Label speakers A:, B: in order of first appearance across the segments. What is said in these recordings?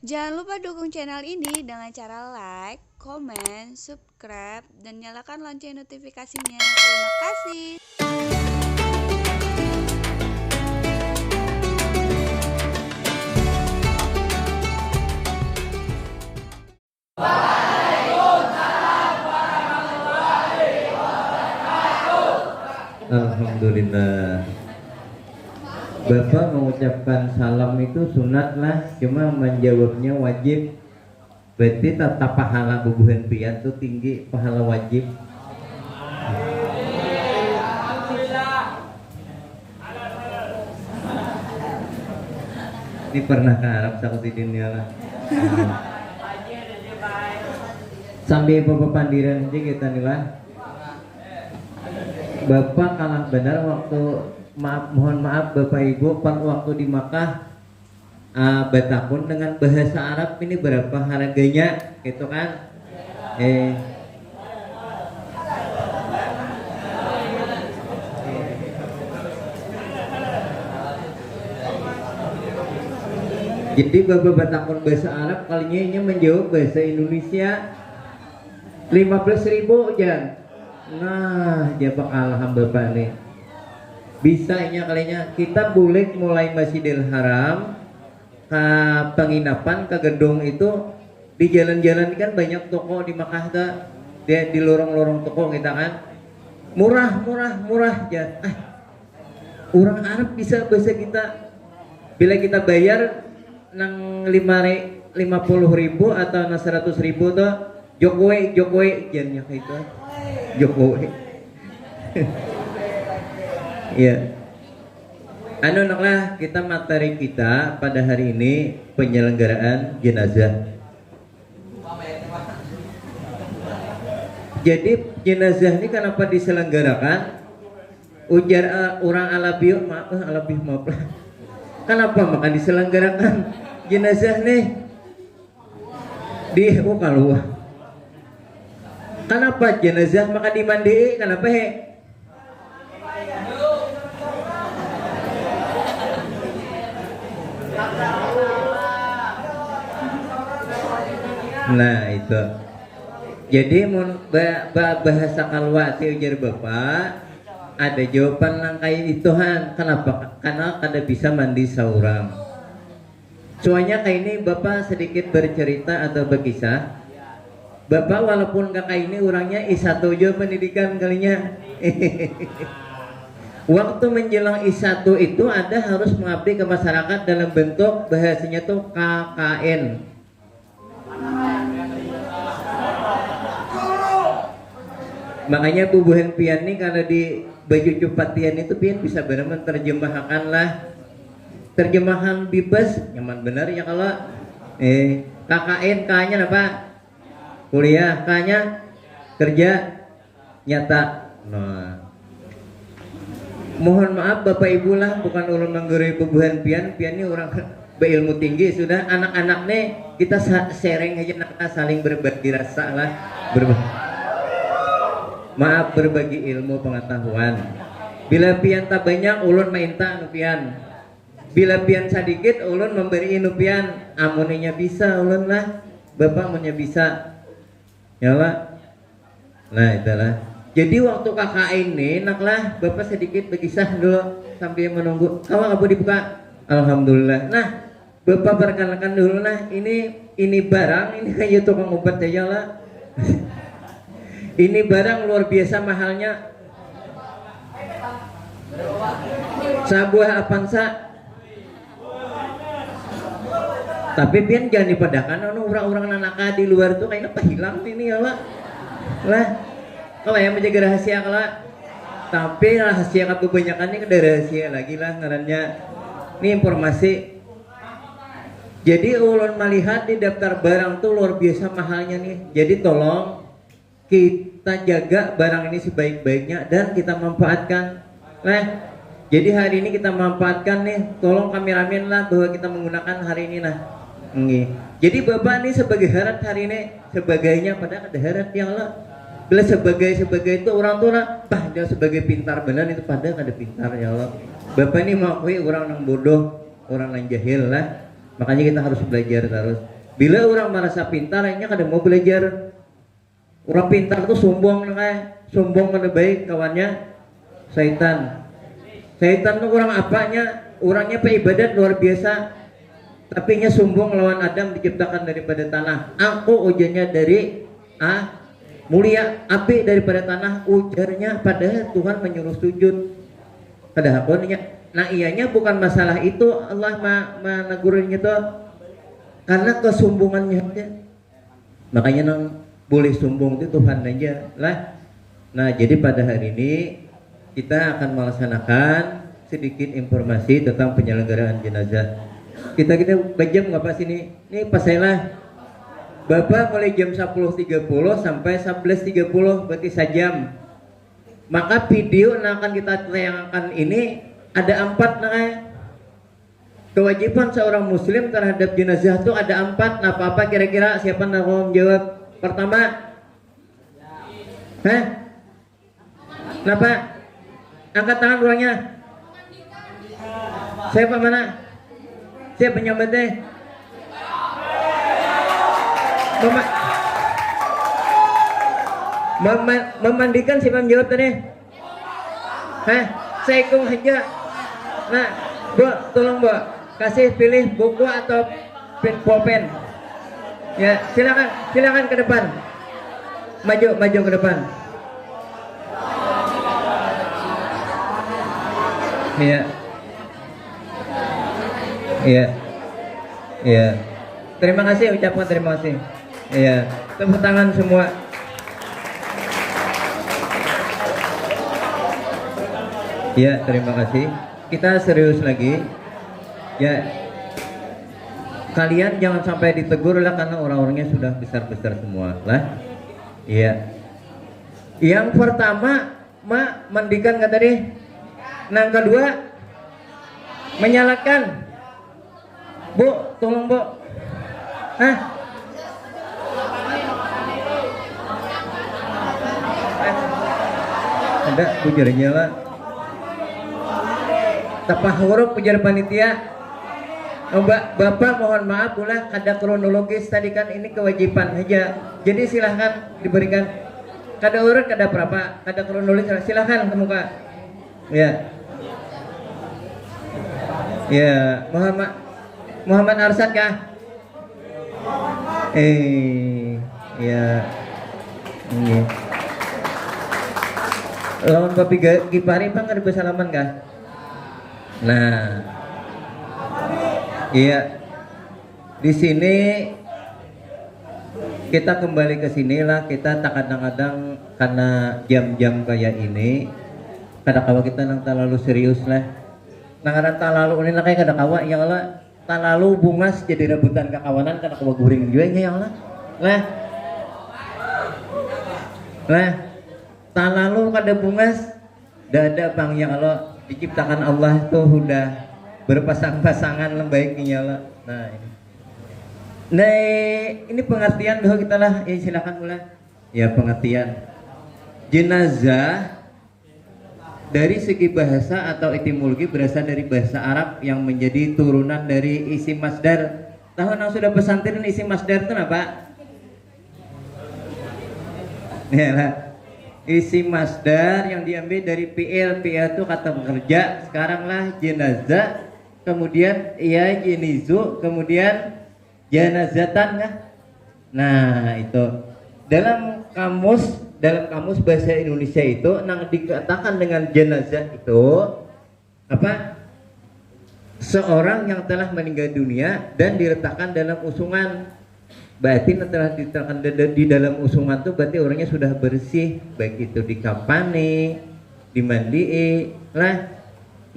A: Jangan lupa dukung channel ini dengan cara like, komen, subscribe, dan nyalakan lonceng notifikasinya. Terima kasih.
B: Alhamdulillah. Bapak mengucapkan salam itu sunat lah, cuma menjawabnya wajib. Berarti tata pahala bubuhan pian tuh tinggi, pahala wajib. Ini pernah ke Arab sakutidinnya lah. Sambil bapak pandiran aja kita nih lah. Bapak kalah benar waktu mohon maaf Bapak Ibu pada waktu di Makkah bertakun dengan bahasa Arab ini berapa harganya gitu kan? Jadi Bapak bertakun bahasa Arab kalinya ini menjawab bahasa Indonesia 15.000 aja. Nah, jawab kalah Bapak nih. Bisanya kalinya kita boleh mulai Masjidil Haram ke penginapan ke gedung itu di jalan-jalan kan banyak toko di Makkah tuh, di lorong-lorong toko kita kan murah ya. Orang Arab bisa bahasa kita bila kita bayar nang 50.000 atau 100.000 tuh Jokowi jangan kayak itu Jokowi. Ya. Naklah kita materi kita pada hari ini penyelenggaraan jenazah. Jadi jenazah ini kenapa diselenggarakan? Ujar orang Alabi maaf. Kenapa maka diselenggarakan jenazah nih di kalau kenapa jenazah maka dimandi kenapa nah itu jadi bahasa kalwati ujar bapak ada jawaban langkai itu kenapa karena kada bisa mandi seorang soalnya kayak ini bapak sedikit bercerita atau berkisah. Bapak walaupun kakak ini orangnya I1 aja pendidikan kalinya. Waktu menjelang I1 itu ada harus mengabdi ke masyarakat dalam bentuk bahasanya tuh KKN. Makanya bubuhan pian nih kalau di baju cupatian itu pian bisa benar menerjemahkan lah. Terjemahan bebas nyaman benar ya kalau KKN K-nya apa? Kuliah K-nya kerja nyata. Nah. Mohon maaf Bapak Ibu lah bukan ulun menggurui bubuhan pian ini orang berilmu tinggi sudah anak-anak nih kita sharing aja kita saling berbagi rasa lah berbagi ilmu pengetahuan. Bila pian tak banyak ulun minta pian. Bila pian sedikit ulun memberi pian amuninya bisa ulun lah. Bapak amunnya bisa. Ya Pak. Nah itulah. Jadi waktu kakak ini naklah Bapak sedikit berkisah dulu sambil menunggu. Kawan apa dibuka? Alhamdulillah. Nah Bapak perkenalkan dulu nah ini barang ini kayak tukang obat aja lah. Ini barang luar biasa mahalnya. Sebuah Avanza. Tapi pian jangan dipadakan orang-orang nanaka di luar tuh kayaknya hilang ini ya lah. Kalau yang menjaga rahasia kalau tapi rahasia kebanyakan ini kada rahasia lagi lah ngarannya. Ini informasi. Jadi ulun melihat di daftar barang tuh luar biasa mahalnya nih. Jadi tolong kita jaga barang ini sebaik-baiknya dan kita manfaatkan. Jadi hari ini kita manfaatkan nih. Tolong kameramen lah bahwa kita menggunakan hari ini nah. Jadi Bapak nih sebagai harat hari ini sebagainya pada ada harat ya Allah. Bila sebagai itu orang tua dia sebagai pintar benar itu pada ada pintar ya Allah. Bapak ini mengakui orang yang bodoh, orang yang jahil lah. Makanya kita harus belajar terus. Bila orang merasa pintar, akhirnya kadang mau belajar. Orang pintar tuh sombong, sombong mana baik kawannya syaitan. Syaitan tuh orang apanya? Orangnya ibadat luar biasa, tapi nya sombong lawan Adam diciptakan daripada tanah. Aku ujarnya dari mulia api daripada tanah, ujarnya padahal Tuhan menyuruh sujud. Padahal nah ianya bukan masalah itu, Allah menegurnya tuh karena kesombongannya aja. Makanya nang boleh sombong itu Tuhan aja lah. Nah jadi pada hari ini kita akan melaksanakan sedikit informasi tentang penyelenggaraan jenazah. Kita bajam nggak pas ini pas saya lah. Bapak mulai jam 10.30 sampai 11.30 berarti sejam. Maka video yang akan kita tayangkan ini ada 4 kewajiban seorang muslim terhadap jenazah itu ada 4. Nah apa kira-kira siapa yang mau menjawab? Pertama, kenapa? Angkat tangan orangnya. Siapa mana? Siapa penyambatnya? Memandikan siapa menjawab tadi? Saya hitung aja. Nah, Bu, tolong Bu, kasih pilih buku atau pulpen. Ya, silakan ke depan. Maju ke depan. Iya. Iya. Iya. Terima kasih, ucapkan terima kasih. Iya, tepuk tangan semua. Ya, terima kasih. Kita serius lagi. Ya, kalian jangan sampai ditegur lah karena orang-orangnya sudah besar-besar semua lah. Iya. Yang pertama, mandikan kata tadi. Yang kedua, menyalakan. Bu, tolong Bu. Ada pujarnya lah. Tapah huruf pujar panitia. Bapak mohon maaf pula kada kronologis tadi kan ini kewajiban aja. Jadi silahkan diberikan kada urut kada berapa kada kronologis silahkan ke muka. Ya. Ya, Muhammad Arsad kah? Ya. Ini. Lawan Papi Gipari bang ada bersalaman kah? Nah, iya. Di sini kita kembali ke sinilah kita tak kadang-kadang karena jam-jam kayak ini kadang-kadang kita nang terlalu serius lah. Nang ada terlalu ini kayak kadang-kadang ya Allah terlalu bungas jadi rebutan kekawanan karena kawa guring juga ya Allah. Lah terlalu kada bungas dada bang ya Allah. Diciptakan Allah tuh udah berpasang-pasangan baiknya Allah. Nah ini pengertian doh kita lah. Silakan mulai. Ya pengertian jenazah dari segi bahasa atau etimologi berasal dari bahasa Arab yang menjadi turunan dari isim masdar. Tahu yang sudah pesantren isim masdar itu apa? Ya lah. Isi masdar yang diambil dari PL itu kata bekerja. Sekarang lah jenazah, kemudian jenizu, kemudian janazatan kan? Nah itu dalam kamus bahasa Indonesia itu nang dikatakan dengan jenazah itu apa? Seorang yang telah meninggal dunia dan diletakkan dalam usungan. Berarti telah diletakkan di dalam usungan itu berarti orangnya sudah bersih, baik itu dikapani, dimandii lah.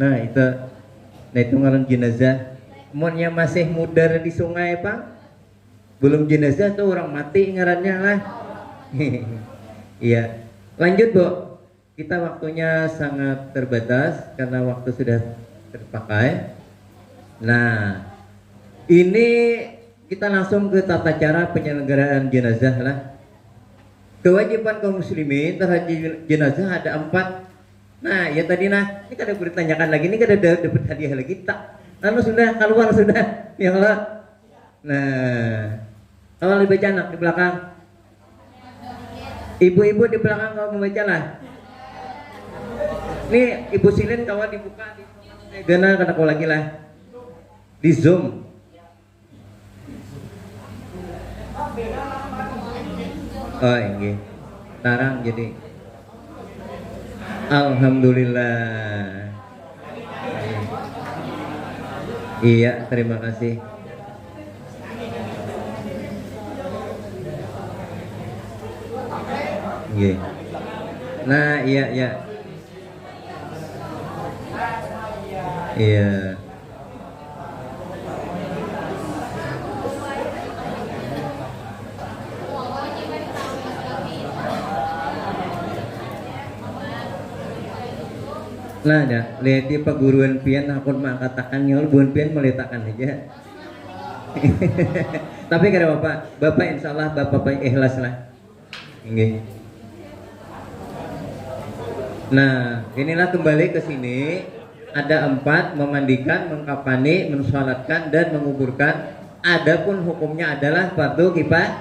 B: Nah itu ngaran jenazah. Monnya masih mudar di sungai pak, belum jenazah tuh orang mati ngarannya lah. Iya, lanjut Bu. Kita waktunya sangat terbatas karena waktu sudah terpakai. Nah ini kita langsung ke tata cara penyelenggaraan jenazah lah. Kewajiban kaum muslimin terhadap jenazah ada 4. Nah ya tadi ini kada ditanyakan lagi, ini kada dapat hadiah lagi tak. anu sudah keluar sudah ya Allah. Nah, kalau dibaca anak di belakang, ibu-ibu di belakang kalau membaca lah. Nih ibu silin kalau dibuka di gana kata kau lagi lah di zoom. Oh ini tarang jadi. Alhamdulillah. Iya, terima kasih. Iya. Nah, iya, iya. Iya. Nah, ya, lihat di perguruan pian aku mah katakan nyol buan pian meletakkan aja. Tapi kada bapak insya Allah bapak ikhlas lah. Ini. Nah, inilah kembali ke sini. Ada 4, memandikan, mengkafani, mensolatkan dan menguburkan. Adapun hukumnya adalah fardu kifayah.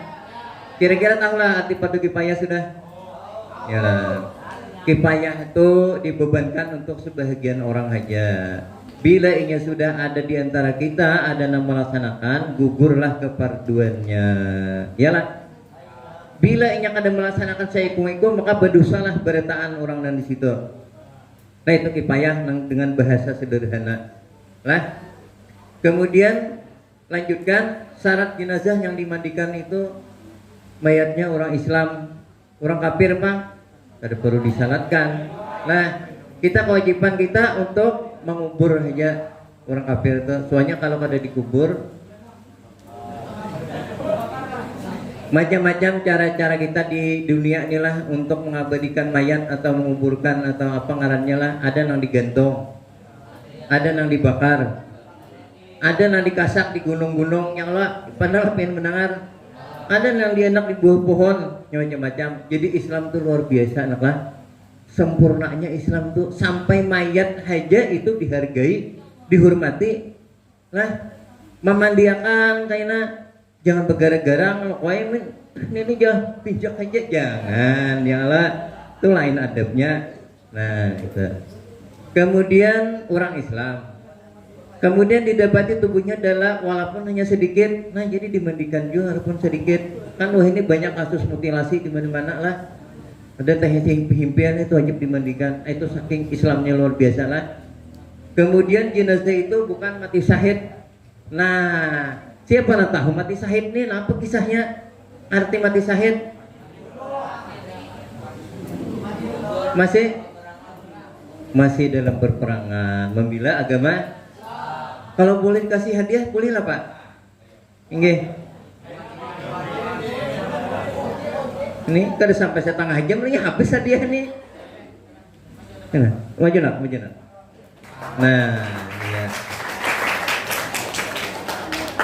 B: Kira-kira tahulah arti fardu kifayah sudah? Ya. Kifayah itu dibebankan untuk sebahagian orang saja. Bila ini sudah ada di antara kita, ada yang melaksanakan, gugurlah kefarduannya. Yalah. Bila ini ada melaksanakan saya ikut, maka berdosalah beretaan orang dan di situ. Nah itu kifayah dengan bahasa sederhana. Lah. Kemudian lanjutkan syarat jenazah yang dimandikan itu mayatnya orang Islam, orang kafir Pak. Ada perlu disalatkan. Nah, kita kewajiban kita untuk mengubur saja orang kafir itu. Soalnya kalau kada dikubur, macam-macam cara-cara kita di dunia inilah untuk mengabadikan mayat atau menguburkan atau apa ngarannya lah. Ada yang digantung, ada yang dibakar, ada yang dikasak di gunung-gunung yang lah. Padahal pengen mendengar. Ada yang dienak di bawah pohon, macam-macam. Jadi Islam tuh luar biasa, anak lah. Sempurnanya Islam tuh sampai mayat aja itu dihargai, dihormati. Nah, memandiakan kayaknya jangan bergara-gara ngelokoy ini jangan pijak aja jangan, ya Allah. Itu lain adabnya. Nah, itu. Kemudian orang Islam. Kemudian didapati tubuhnya adalah walaupun hanya sedikit, nah jadi dimandikan juga walaupun sedikit. Kan wah ini banyak kasus mutilasi di mana-mana lah. Ada himpian itu wajib dimandikan. Itu saking Islamnya luar biasa lah. Kemudian jenazah itu bukan mati syahid. Nah, siapa yang tahu mati syahid nih? Apa kisahnya? Arti mati syahid? Masih dalam perperangan membela agama. Kalau boleh dikasih hadiah, boleh lah Pak. Nggih. Ini kada sampai setengah jam lagi habis hadiah nih. Nah, maju nak. Nah, ya.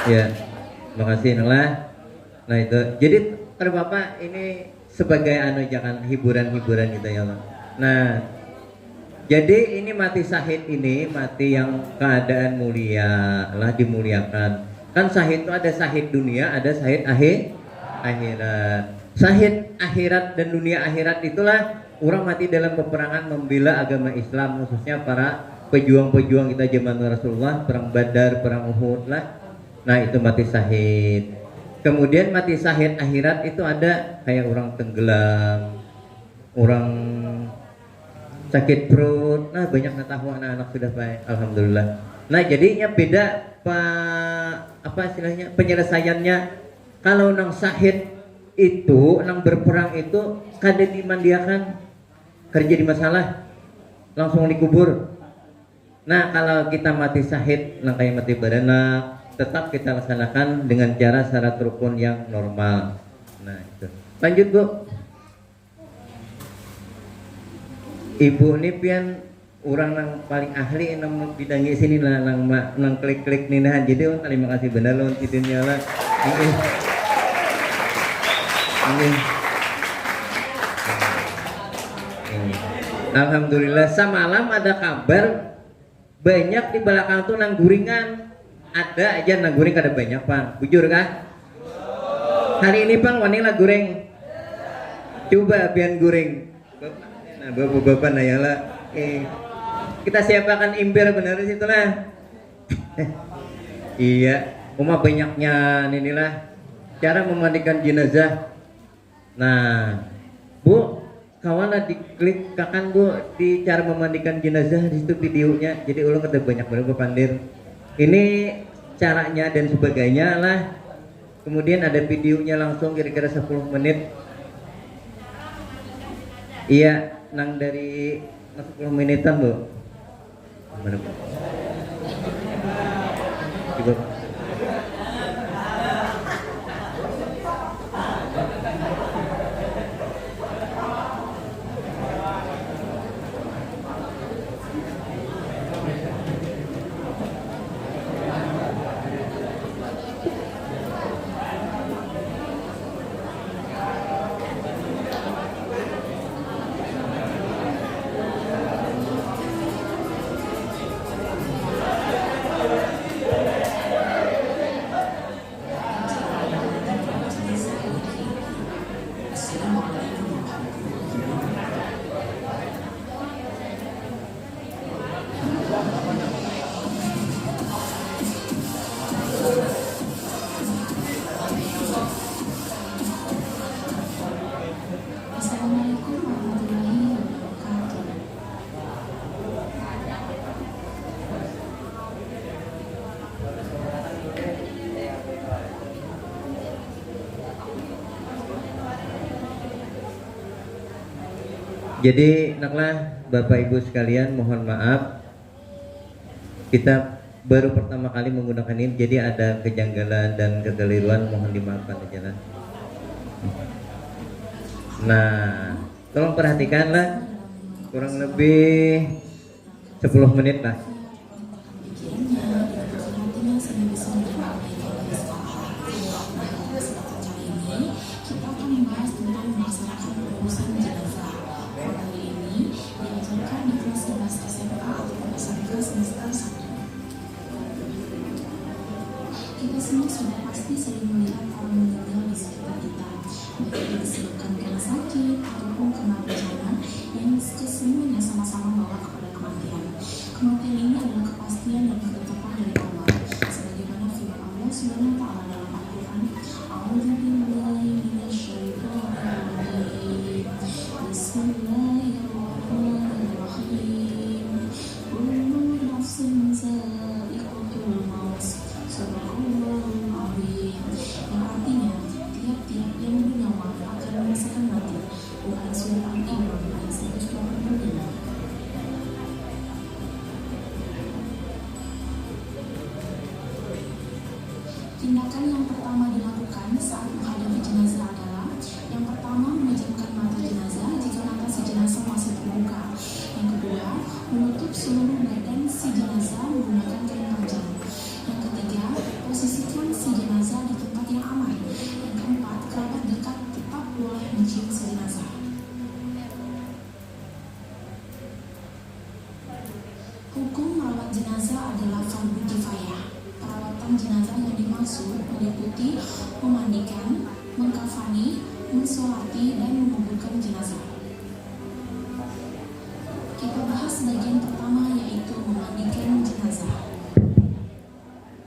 B: Ya, makasih Nela. Nah itu, jadi kalau Bapak ini sebagai jangan hiburan-hiburan gitu ya Allah. Nah. Jadi ini mati syahid ini mati yang keadaan mulia lah dimuliakan. Kan syahid itu ada syahid dunia, ada syahid akhirat. Syahid akhirat dan dunia akhirat itulah orang mati dalam peperangan membela agama Islam, khususnya para pejuang-pejuang kita zaman Rasulullah, perang Badar, perang Uhud lah. Nah itu mati syahid. Kemudian mati syahid akhirat itu ada kayak orang tenggelam, orang sakit perut, nah banyak tahu anak-anak sudah baik, alhamdulillah. Nah jadinya beda apa istilahnya penyelesaiannya. Kalau nang syahid itu, nang berperang itu kada dimandiakan, kerja di masalah, langsung dikubur. Nah kalau kita mati syahid, nang kayak mati beranak, tetap kita laksanakan dengan cara syarat rukun yang normal. Nah itu. Lanjut Bu. Ibu ini pian orang yang paling ahli nang bidangnya sini lah nang klik-klik nih nah. Jadi terima kasih benar loh itunya lah. Ini. Alhamdulillah semalam ada kabar banyak di belakang tuh nangguringan. Ada aja nangguring kada banyak Pang, bujur kah? Hari ini Pang wanila goreng. Coba pian goreng. Nah bapak-bapak nayalah. Kita siapakan imber benar situ lah. Iya, rumah banyaknya inilah cara memandikan jenazah. Nah, Bu, kawan diklik kakan Bu di cara memandikan jenazah di situ videonya. Jadi ulang ada banyak banget Bu Pandir. Ini caranya dan sebagainya lah. Kemudian ada videonya langsung kira-kira 10 menit. Iya, nang dari 10 menitan Bu. Mana Bu? Coba.
C: Assalamualaikum warahmatullahi wabarakatuh.
B: Jadi naklah Bapak Ibu sekalian, mohon maaf kita baru pertama kali menggunakan ini, jadi ada kejanggalan dan kekeliruan, mohon dimaafkan aja lah. Nah, tolong perhatikanlah kurang lebih 10 menit lah.
C: Kita akan membahas tentang melaksanakan pengurusan jenazah. Kali ini diajarkan di kelas 11 SMA atau SMK semester 1. Kita semua sudah pasti sering melihat orang meninggal di sekitar kita, baik itu disebabkan karena sakit ataupun karena bencana yang kesemuanya sama-sama membawa kepada kematian. Kematian ini adalah kepastian dan ketetapan dari Allah, sebagaimana firman Allah Subhanahu wa taala dalam Al-Qur'an, A'udzubillahi minasyaitonirrajim. Bismillahirrahmanirrahim. Kullu nafsin za'iqatul maut. Sadaqallahul azim. Yang artinya tiap-tiap yang bernyawa akan merasakan mati. Quran surah Al-Imran ayat 185. Tindakan yang pertama dilakukan saat menghadapi jenazah adalah yang pertama memejamkan mata jenazah jika mata si jenazah masih terbuka. Yang kedua, menutup seluruh badan si jenazah menggunakan kain panjang. Yang ketiga, posisikan si jenazah di tempat yang aman. Yang keempat, kerabat dekat tetap boleh mencium si jenazah. Hukum merawat jenazah adalah fardu kifayah. Perawatan jenazah yang dimaksud meliputi memandikan, mengkafani, mensolati, dan menguburkan jenazah. Kita bahas bagian pertama yaitu memandikan jenazah.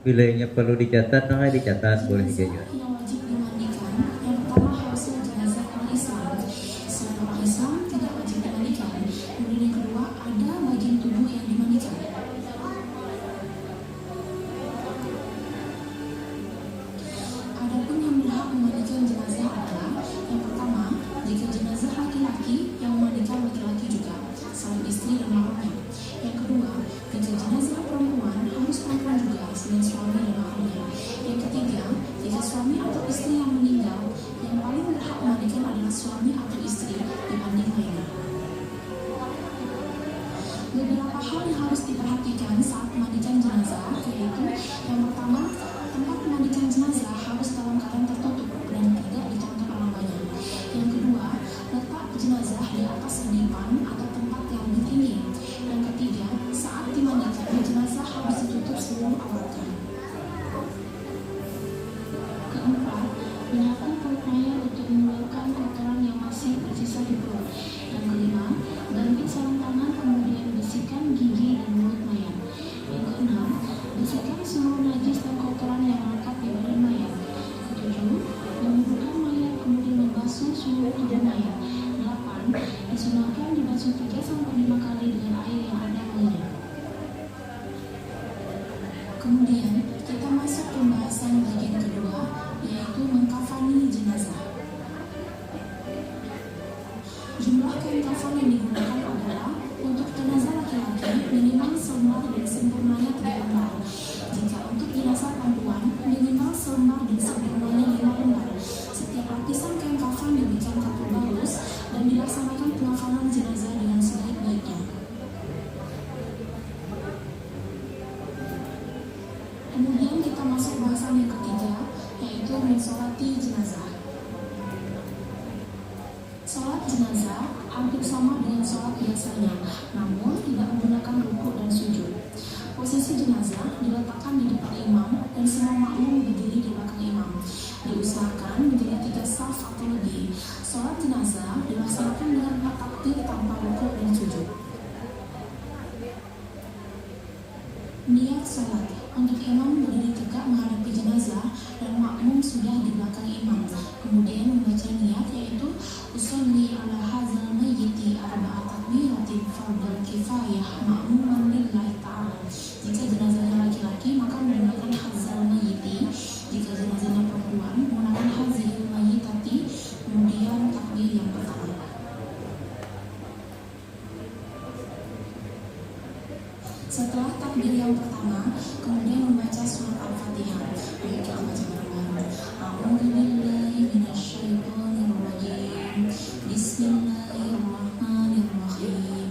B: Wilayahnya perlu dicatat, tengah dicatat, boleh
C: Jenazah
B: dijajar.
C: yang wajib dimandikan, yang pertama harusnya jenazah orang Islam. Selain orang Islam tidak wajib dimandikan. Kemudian yang kedua, ada bagian tubuh yang dimandikan. Adapun yang berhak memandikan jenazah adalah yang pertama, jika jenazah laki-laki yang memandikan laki-laki juga, selain istri dan mahramnya. Yang kedua, jika jenazah perempuan harus perempuan juga, selain suami dan mahramnya. Yang ketiga, jika suami atau istri yang meninggal, yang paling berhak memandikan adalah suami atau istri dibanding lainnya. Beberapa hal yang harus diperhatikan saat memandikan jenazah, yaitu yang pertama, tempat memandikan jenazah harus dalam keadaan tertutup dan tidak ditonton orang banyak. Yang kedua, letak jenazah di atas sedipan atau tempat yang lebih tinggi. Yang ketiga, saat dimandikan jenazah mensolati jenazah. Sholat jenazah hampir sama dengan sholat biasanya, namun tidak menggunakan rukuk dan sujud. Posisi jenazah diletakkan di depan imam dan semua makmum berdiri di belakang imam. Diusahakan menjadi 3 saf atau lebih. Sholat jenazah dilaksanakan dengan takbir tanpa rukuk dan sujud. Niat sholat. Untuk imam berdiri tegak menghadapi jenazah dan makmum sudah di belakang imam. Kemudian membaca niat, yaitu usolli ala hadzal mayyiti arba'a takbiratin fardhu kifayah ma'muman lillahi ta'ala. Jika jenazahnya laki-laki maka menggunakan hadzal mayyiti, jika jenazahnya perempuan menggunakan hadzil mayyitati. Kemudian takbir yang pertama. Setelah takbir yang pertama, kemudian membaca surat Al-Fatihah. Ayo kita baca bareng-bareng. A'udzubillahi minasyaitonirrajim. Bismillahirrahmanirrahim.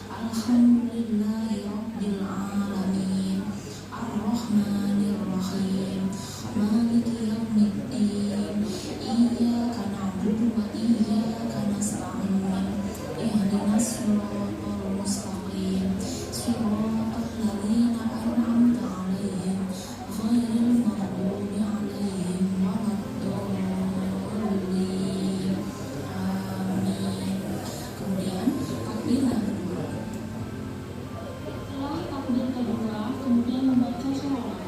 C: Alhamdulillahi rabbil alamin. Ar-Rahmanirrahim. Maliki yaumiddin. Iyyaka na'budu wa iyyaka nasta'in. Ihdinas siratal mustaqim. Siratal ladzina an'amta 'alaihim ghairil maghdubi 'alaihim waladdallin. Amin. Kemudian takbir yang kedua. Setelah takbir kedua, kemudian membaca sholawat.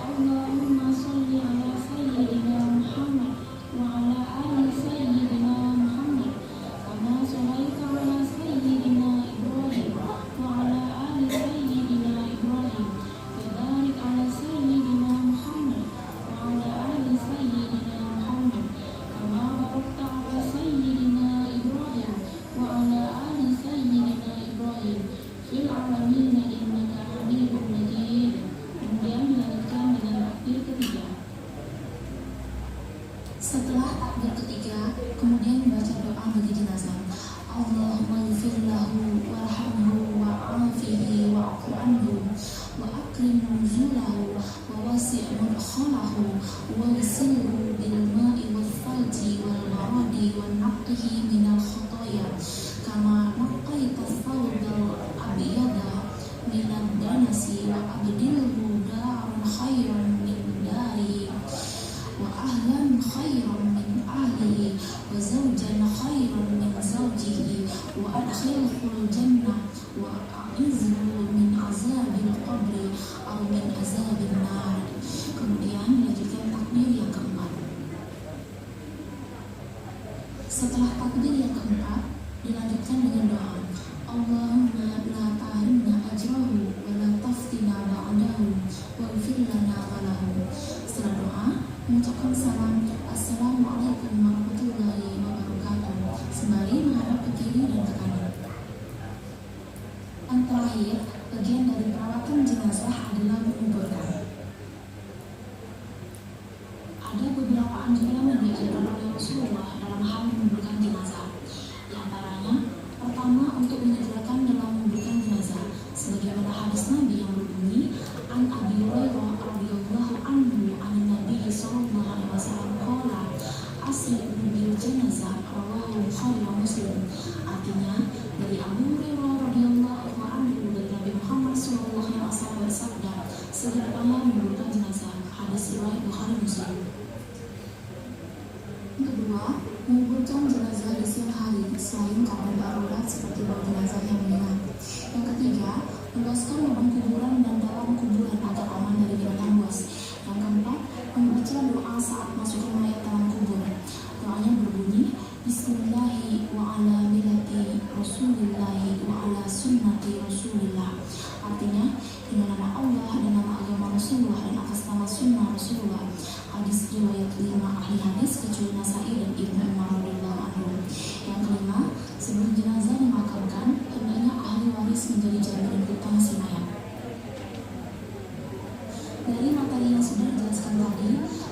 C: Allahumma sholli ala sayyidina Muhammad wa ala ali sayyidina Muhammad kama sholaita ala sayyidina Ibrahim wa ala ali sayyidina Ibrahim wa barik ala sayyidina Muhammad wa ala ali sayyidina Muhammad kama barakta ala sayyidina Ibrahim wa ala ali sayyidina Ibrahim fil alamin innaka Hamidum Majid. Kemudian dilanjutkan dengan takbir ketiga. Setelah takbir ketiga, kemudian membaca doa bagi jenazah. Allahumma ighfir lahu warhamhu wa'afihi wa'fu anhu wa akrim nuzulahu wa wasi' mudkhalahu wa ghsilhu bil ma'i wal thalji wal baradi wa naqqihi minal khotoya kama naqqaita thawbal abyada minad danasi wa abdilhu daran khairan min dari wa ahlan khairan min ahlihi wa zawjan khairan min zawjihi wa adkhilhul jannah wa a'izhu min azabil qabri aw min azabil nar. Kemudian dilanjutkan takbir yang keempat. Setelah takbir yang keempat, dilanjutkan dengan doa. Allahumma la tahrimna ajrahu wa la taftina ba'dahu waghfir lana wa lahu. Setelah doa, mengucapkan salam. Assalamualaikum warahmatullahi wabarakatuh. Sembari menghadap ke kiri dan ke kanan. Yang terakhir, bagian dari perawatan jenazah adalah menguburkan. Ada beberapa anjuran yang diajarkan oleh Rasulullah dalam hal menguburkan jenazah. Di antaranya, pertama untuk menyegerakan dalam menguburkan jenazah, sebagaimana hadis Nabi yang berbunyi, An Abi Hurairah radhiyallahu anhu an Nabi sallallahu alaihi wasallam qala asri'u bil janazah rawahu Bukhari wa Muslim. Artinya, dari Abu Hurairah radhiyallahu anhu dari Nabi Muhammad sallallahu alaihi wasallam bersabda, segerakanlah menguburkan jenazah. Hadis riwayat Bukhari Muslim. Kedua, menguburkan jenazah di siang hari selain karena darurat seperti bau jenazah yang menyengat. Yang ketiga, meluaskan lubang kuburan dan dalam kuburan agar aman dari binatang buas. Yang keempat, membaca doa saat masukkan mayat dalam kubur. Doanya berbunyi, Bismillahi wa ala millati Rasulillahi wa ala sunnati Rasulillah. Artinya, dengan nama Allah dan nama agama Rasulullah dan atas nama sunnah Rasulullah. Hadis riwayat 5 ahli hadis kecuali Nasai dan Ibnu Umar radhiyallahu anhu. Yang kelima, sebelum jenazah dimakamkan, hendaknya ahli waris menjadi jaminan hutang si mayat. Dari materi yang sudah dijelaskan tadi,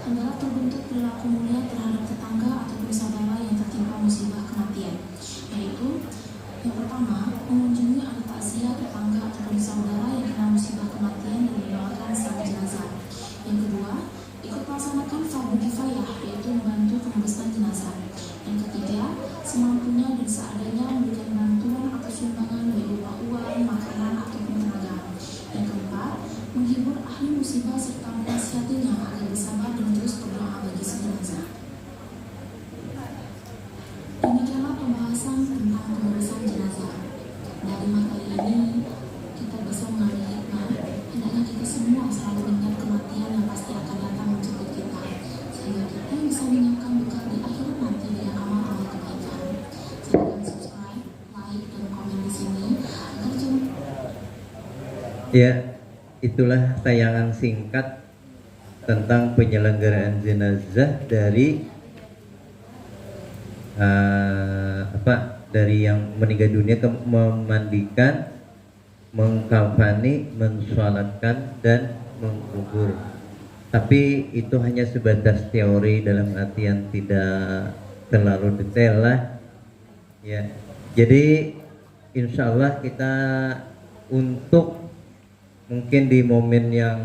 C: adalah terbentuk perilaku mulia terhadap tetangga ataupun saudara yang tertimpa musibah kematian, yaitu yang pertama, mengunjungi ahli takziah tetangga ataupun saudara yang kena musibah kematian dan mendoakan sang jenazah. Yang kedua, ikut melaksanakan fardu kifayah, bisa menyiapkan bekal di akhirat nanti dengan amal-amal kebaikan. Silakan subscribe, like, dan komen di sini agar channel
B: Ya, itulah tayangan singkat tentang penyelenggaraan jenazah dari dari yang meninggal dunia ke memandikan, mengkafani, mensolatkan dan mengkubur. Tapi itu hanya sebatas teori, dalam artian tidak terlalu detail lah. Ya, jadi insya Allah kita untuk mungkin di momen yang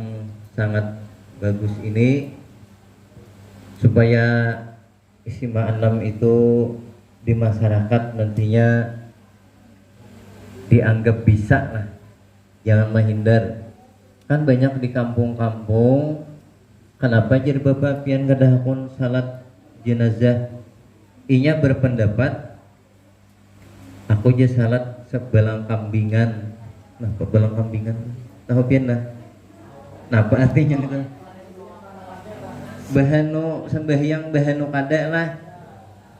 B: sangat bagus ini, supaya Istimewa 6 itu di masyarakat nantinya dianggap bisa lah, jangan menghindar. Kan banyak di kampung-kampung, kenapa jadi bapak pian kadahapun salat jenazah inya berpendapat aku aja salat sebelang kambingan. Nah, belang kambingan tahu pian lah, nah apa artinya gitu? Bahano sembahyang bahano kada lah,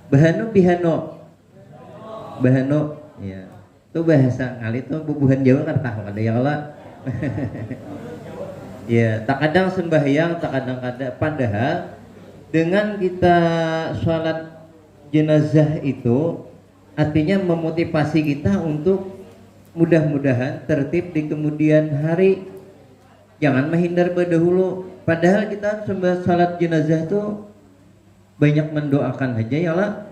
B: bahano bihano bahano ya itu bahasa kali itu bubuhan Jawa kan tahu kada ya Allah. Ya tak kadang sembahyang tak kadang kada, padahal dengan kita sholat jenazah itu artinya memotivasi kita untuk mudah-mudahan tertib di kemudian hari, jangan menghindar berdahulu. Padahal kita sembah salat jenazah tuh banyak mendoakan aja ya lah.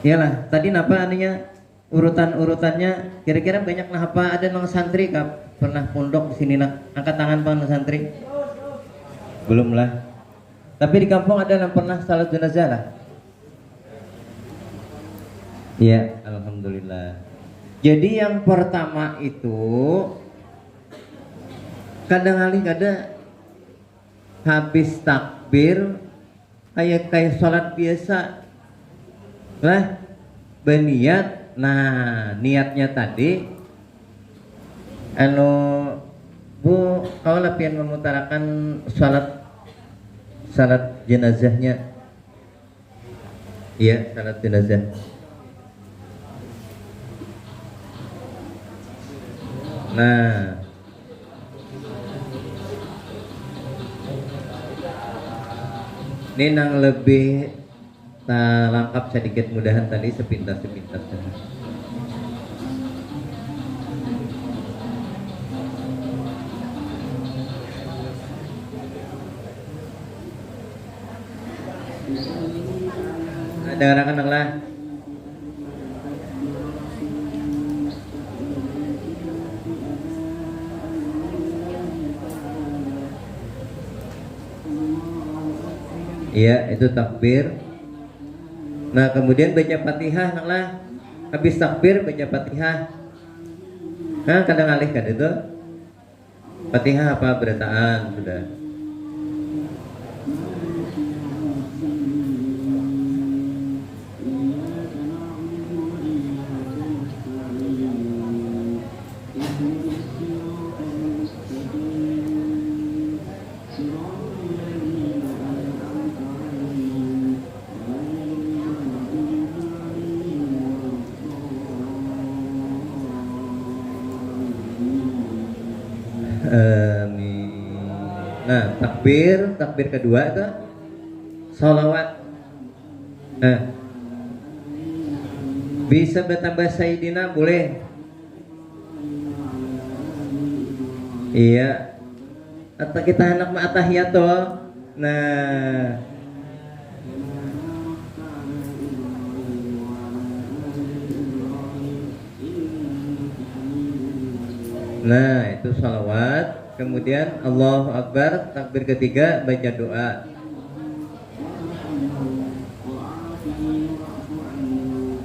B: Iyalah, tadi napa aninya urutan-urutannya kira-kira banyak lah apa, ada nang santri kap pernah pondok di sini nak, angkat tangan pak santri. Belum lah. Tapi di kampung ada yang pernah salat jenazah lah. Iya, alhamdulillah. Jadi yang pertama itu kadang-kali habis takbir kayak sholat biasa lah, berniat. Nah niatnya tadi Bu, kau lapian memutarakan salat jenazahnya. Iya, salat jenazah. Nah ini nang lebih lengkap sedikit, mudahan tadi sepintas-sepintas. Dengarkan lah. Iya, itu takbir. Nah, kemudian baca Fatihah lah. Habis takbir baca Fatihah. Nah, kadang alih kan itu. Fatihah apa berataan sudah. Nah, takbir kedua itu sholawat. Nah, bisa bertambah Sayyidina boleh. Iya. Atau kita anak ma'atahiyat toh. Nah, itu sholawat. Kemudian Allahu Akbar, takbir ketiga baca doa.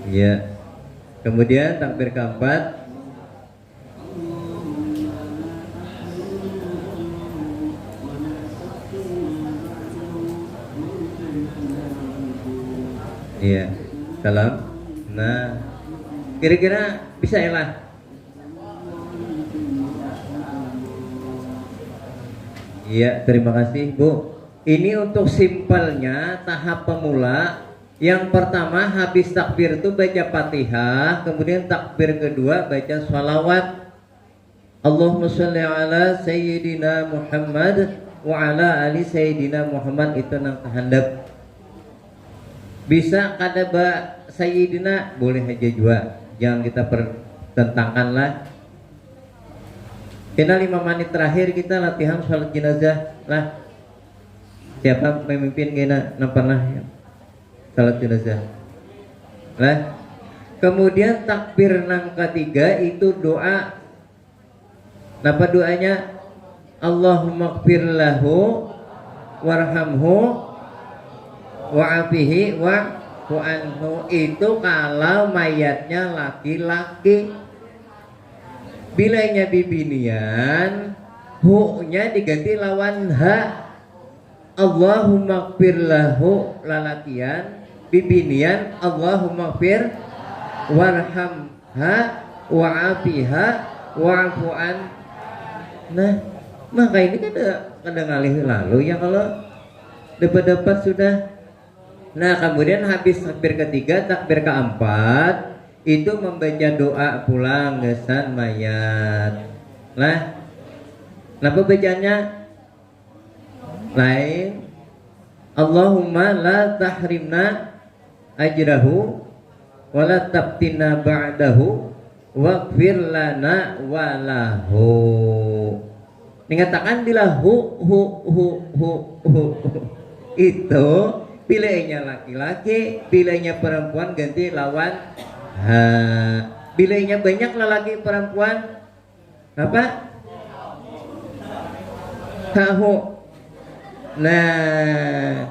B: Ya. Kemudian takbir keempat iya, salam. Nah, kira-kira bisa ya lah. Iya, terima kasih Bu. Ini untuk simpelnya tahap pemula. Yang pertama habis takbir itu baca Fatihah, kemudian takbir kedua baca sholawat. Allahumma sholli ala sayyidina Muhammad wa ala ali sayyidina Muhammad, itu nang tahandap. Bisa kada ba sayyidina boleh aja juga, jangan kita pertentangkan lah. Kena 5 menit terakhir kita latihan sholat jenazah lah. Siapa pemimpin kena pernah ya? Salat jenazah. Nah, kemudian takbir nang ketiga itu doa. Napa doanya? Allahumma gfir lahu warhamhu wa'afihi wa'fu anhu. Itu kalau mayatnya laki-laki. Bilanya bibinian, hu-nya diganti lawan ha. Allahumma gfir lahu lalakian, bibinian Allahumma gfir warhamha wa'afiha wa'fu an. Nah, maka ini kan kadang ngalih lalu ya kalau dapat sudah. Nah, kemudian habis takbir ketiga, takbir keempat itu membaca doa pulang gesan mayat. Nah, kenapa bacanya lain? Allahumma la tahrimna ajrahu wa la tabtina ba'dahu waghfir lana walahu. Dikatakan dilahu hu. Itu pilihnya laki-laki, pilihnya perempuan ganti lawan ha. Pilihnya banyak lelaki perempuan apa? Hahu. Nah,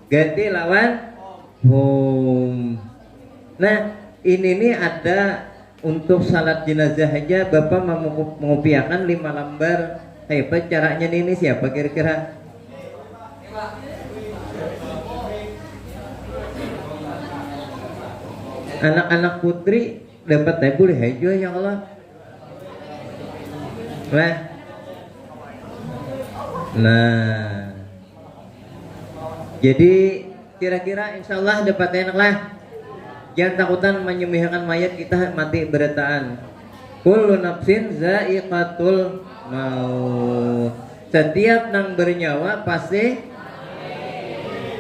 B: ganti lawan hum. Nah, ini nih ada untuk salat jenazah aja Bapak mengupiakan 5 lembar. Hebat caranya ini siapa kira-kira? Anak-anak putri dapat boleh aja ya Allah. Nah, jadi kira-kira insya Allah dapat enak lah. Jangan takutan menyembelihkan mayat, kita mati berataan. Kullu nafsin za'iqatul maut. Setiap nang bernyawa pasti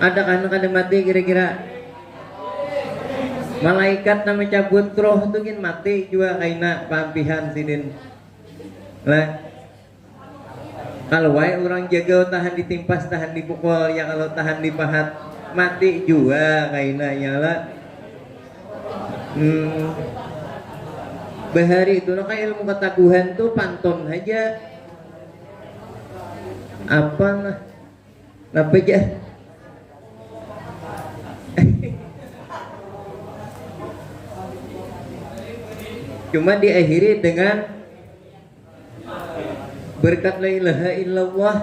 B: ada kan mati kira-kira. Malaikat nama cabut roh itu kan mati juga kaina pampihan sidin. Lah, kalau wae orang jaga tahan ditimpas, tahan dipukul, ya kalau tahan dipahat mati juga kaina nyala. Bahari itu no, kayak ilmu ketaguhan tuh pantun aja. Apa lah? Apa aja? Cuma diakhiri dengan berkat la ilaha illallah.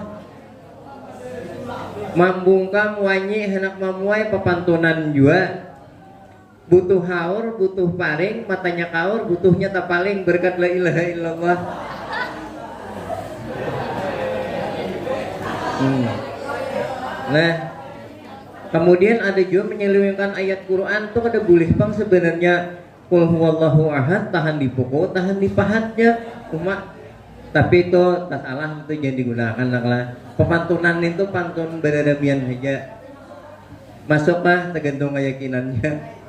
B: Mambungkam wanyi hendak mamuai papantunan juga. Butuh haur, butuh paring, matanya kaur, butuhnya tapaling berkat la ilaha illallah. Nah, kemudian ada juga menyelewengkan ayat Quran tuh kada boleh bang sebenarnya. Qul huwallahu ahad, tahan dipukul, tahan dipahatnya cuma, tapi itu tas Allah itu jangan digunakan lah. Pepantunan itu pantun beradabian saja. Masuklah tergantung keyakinannya.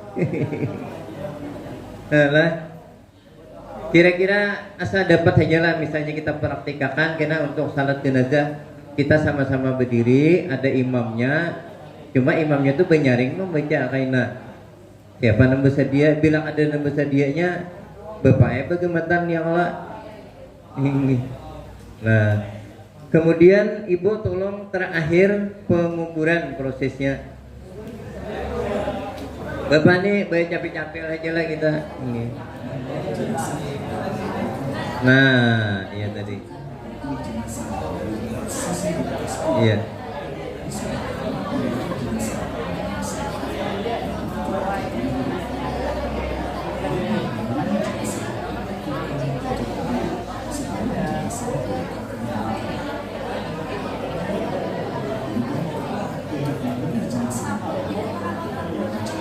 B: Nah, kira-kira asal dapat saja lah, misalnya kita praktikakan kena untuk salat jenazah kita sama-sama berdiri, ada imamnya, cuma imamnya tuh penyaring membaca kaina. Siapa nama sedia bilang ada nama sedianya bapaknya bagaimana yang Allah ini. Nah, kemudian ibu tolong terakhir penguburan prosesnya. Bapak nih bayar capek-capek aja lah kita ini. Nah, iya tadi. Iya.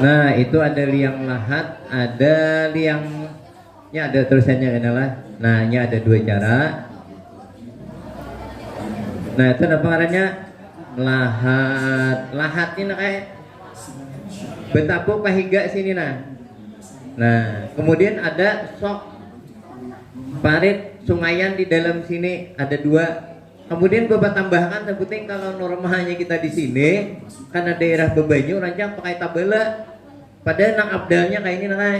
B: Nah, itu ada liang lahat, ada liangnya, ada tulisannya adalah. Nah, ini ada dua cara. Nah, itu apa ngarannya? Lahat. Lahat ini kayak betapuk pahiga sini nah. Nah, kemudian ada sok parit sungayan di dalam sini ada dua. Kemudian bapak tambahkan sebutin kalau normalnya kita di sini karena daerah Bebanyu rancang pakai tabela. Padahal nang abdalnya kayak ini nah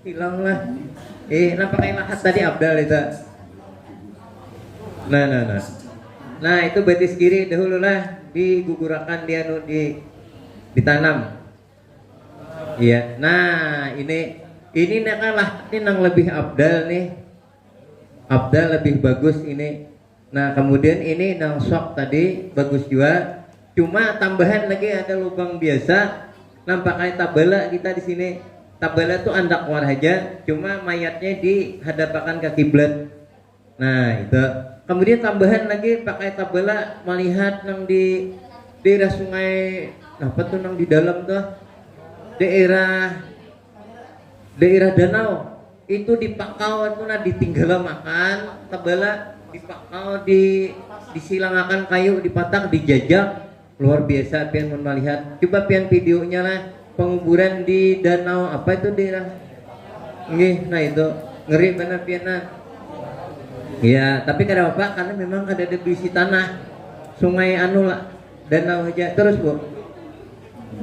B: hilang lah. Nah pakai lahat tadi abdal itu. Nah itu betis kiri dahulu lah digugurakan dia ditanam. Iya. Nah ini nakalah ini nang lebih abdal nih. Abdal lebih bagus ini. Nah kemudian ini nang sok tadi bagus juga. Cuma tambahan lagi ada lubang biasa. Nampak kayak tabela kita di sini. Tabela tuh andak war aja. Cuma mayatnya dihadapkan ke kiblat. Nah itu. Kemudian tambahan lagi pakai tabela melihat nang di daerah sungai apa tuh nang di dalam tuh daerah danau itu dipakau itu nah ditinggal makan tabela dipakau disilangakan kayu dipatak dijajak luar biasa pian melihat coba pian videonya lah penguburan di danau apa itu daerah nggih nah itu ngeri benar pian nah ya tapi kada apa karena memang ada debisi tanah sungai anu lah danau aja terus bu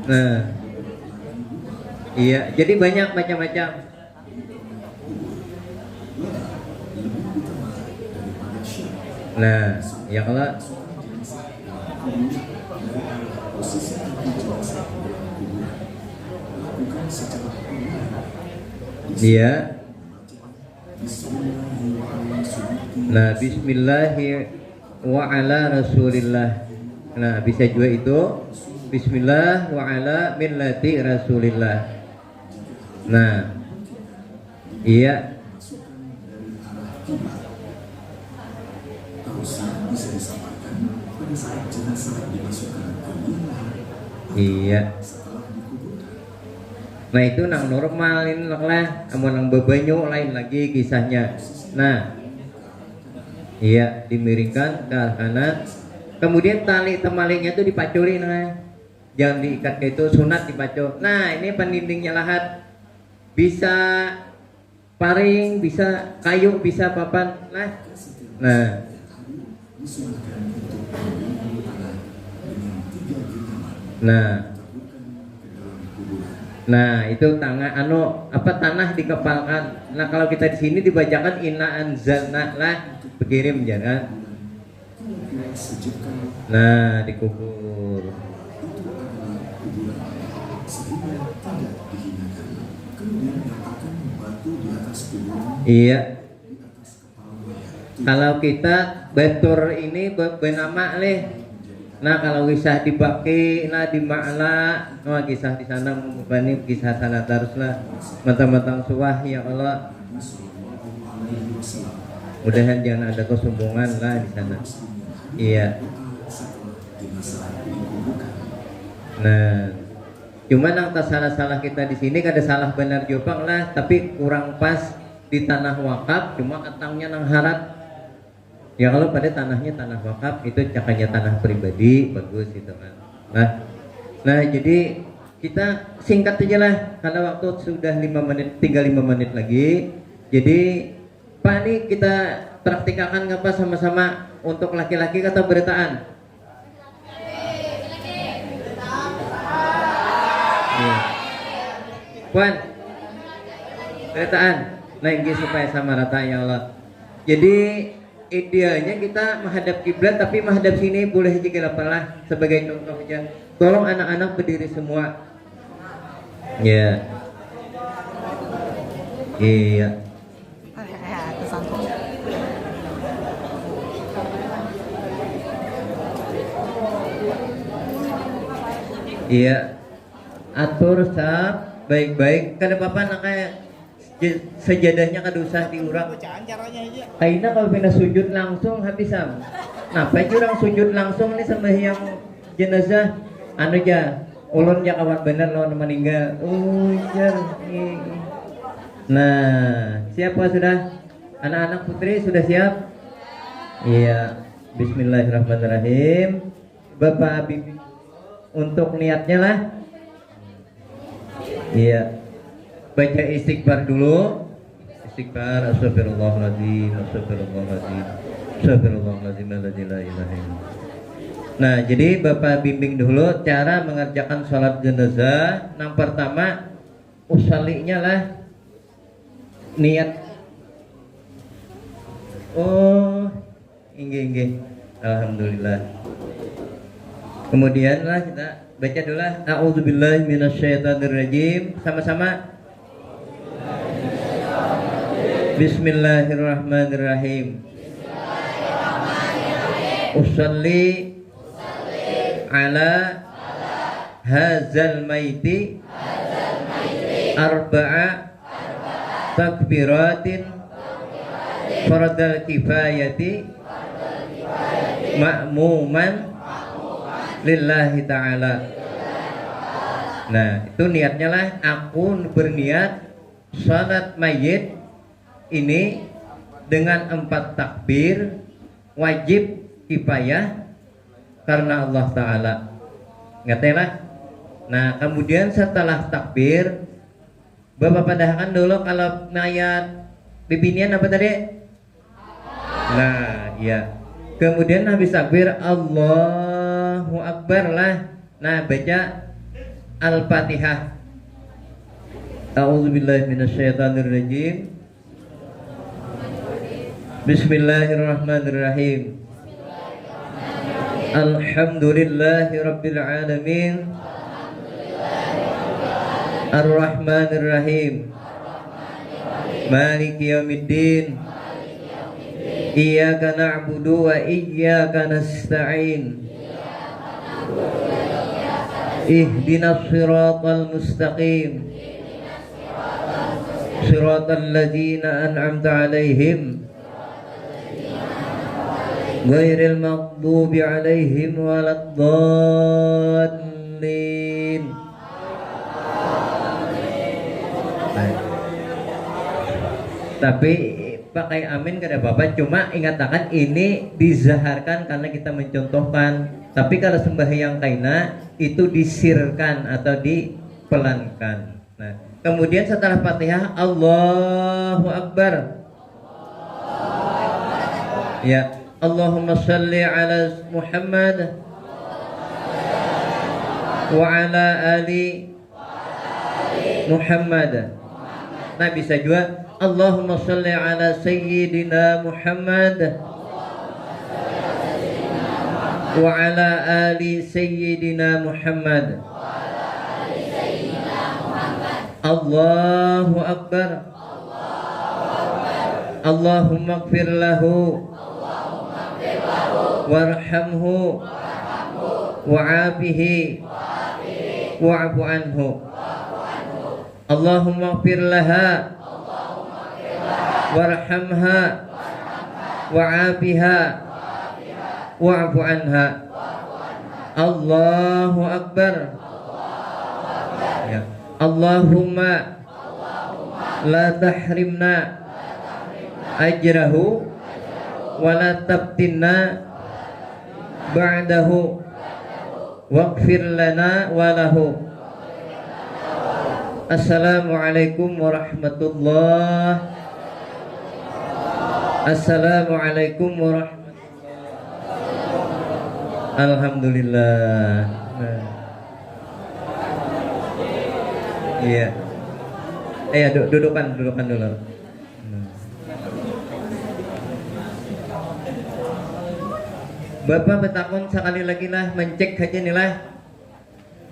B: nah iya jadi banyak macam-macam. Nah ya kalau iya. Nah bismillahirrahmanirrahim wa ala rasulillah. Nah bisa juga itu bismillah wa ala millati rasulillah. Nah iya. Iya. Nah itu nang normal ini lah, amun nang Bebanyu lain lagi kisahnya. Nah, iya dimiringkan ke kanan. Kemudian tali temaliknya itu dipacuri nah, jangan diikat kayak itu sunat dipacur. Nah ini pendindingnya lahat, bisa paring, bisa kayu, bisa papan. Nah itu tanah dikepalkan. Nah kalau kita di sini dibacakan inna anzalna lah berkirim jangan. Nah dikubur. Iya. Kalau kita batur ini bernama leh. Nah kalau kisah di Baki, nah di Ma'la, nah kisah di sana membebani kisah sana teruslah matang-matang suah ya Allah. Mudahan jangan ada kesombongan lah di sana. Iya. Nah, cuman yang tak salah-salah kita di sini kada salah benar jopang lah, tapi kurang pas di tanah wakaf, cuma katangnya nang harat. Ya kalau pada tanahnya tanah wakaf itu cakanya tanah pribadi bagus gitu kan. Nah jadi kita singkat aja lah karena waktu sudah 5 menit tinggal 5 menit lagi. Jadi Pak ini kita praktikakan apa sama-sama untuk laki-laki kata beretaan. Ya. Puan beretaan. Nah ini supaya sama rata ya Allah. Jadi idealnya kita menghadap kiblat tapi menghadap sini boleh juga lah sebagai contoh aja. Tolong anak-anak berdiri semua. Ya. Iya. Iya. Atur sab baik-baik. Kada apa-apa nak kayak sejadahnya kada usah diurang. Kayaknya kalau pindah sujud langsung habis sam. Nah, apa orang sujud langsung nih sama yang jenazah anu aja ulun ya kawan bener lawan meninggal. Ujar. Nah, siapa sudah? Anak-anak putri sudah siap? Iya. Bismillahirrahmanirrahim. Bapak bimbing untuk niatnya lah. Iya. Baca istighfar dulu. Istighfar, astagfirullahaladzim, astagfirullahaladzim, astagfirullahaladzim, la ilaha illallah. Nah, jadi Bapak bimbing dulu cara mengerjakan sholat jenazah. Yang pertama, usalinya lah niat. Oh, inggih. Alhamdulillah. Kemudian lah kita baca dulu lah. A'udzubillahi minasyaitonirrajim. Sama-sama. Bismillahirrahmanirrahim. Usalli ala hazal maiti arba'a takbiratin fardal kifayati ma'muman lillahi ta'ala. Nah, itu niatnya lah. Aku berniat salat mayit ini dengan 4 takbir wajib kifayah karena Allah Ta'ala. Ngerti lah. Nah, kemudian setelah takbir Bapak padahkan dulu kalau mayat bibinian apa tadi? Nah, ya. Kemudian habis takbir Allahu Akbar lah. Nah, baca Al-Fatihah. A'udzubillahi minasyaitonirrajim. Bismillahirrahmanirrahim. Alhamdulillahi rabbil alamin. Ar-Rahmanir-Rahim. Maliki yaumiddin. Iyyaka na'budu wa iyyaka nasta'in. Ihdinas siratal mustaqim. Siratal ladzina an'amta 'alaihim ghairil maghdubi 'alaihim waladdallin. Tapi pakai amin kada apa-apa, cuma ingatkan ini dizaharkan karena kita mencontohkan. Tapi kalau sembahyang kaina itu disirkan atau dipelankan. Nah, kemudian setelah Fatihah Allahu Akbar. Ya, Allahumma shalli ala Muhammad wa ala ali Muhammad. Nah, bisa juga Allahumma shalli ala Sayyidina Muhammad wa ala ali Sayyidina Muhammad. Allahu Akbar. Allahumma ighfir lahu warhamhu wa'afihi wa'fu anhu. Allahumma ighfir laha warhamha wa'afiha wa'fu anha. Allahu Akbar. Ya. Allahumma la tahrimna ajrahu wa la tabtinna ba'dahu waghfir lana wa lahu. Assalamualaikum warahmatullahi. Assalamualaikum warahmatullahi. Alhamdulillah. Nah. Iya. Dudukan dulu. Bapak bertakun sekali lagi lah, mencek aja nih lah.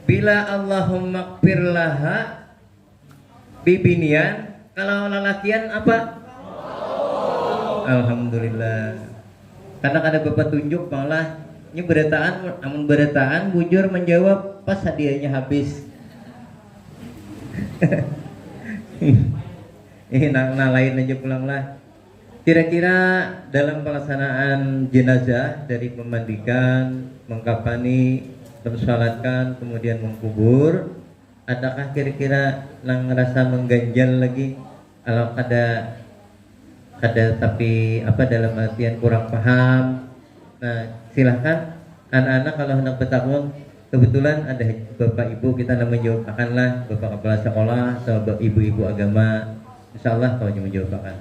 B: Bila Allahumma ighfir laha bibinian, kalau lelakian apa? Alhamdulillah. Karena ada Bapak tunjuk malah ini beretaan, amun beretaan bujur menjawab pas hadiahnya habis. Lain aja pulang lah. Kira-kira dalam pelaksanaan jenazah dari memandikan, mengkafani, mensalatkan kemudian mengkubur, adakah kira-kira yang ngerasa mengganjal lagi kalau ada tapi apa dalam artian kurang paham. Nah silahkan anak-anak kalau hendak bertakwa, kebetulan ada bapak ibu kita menjawabkanlah, bapak kepala sekolah atau ibu-ibu agama, insya Allah kalau menjawabkan.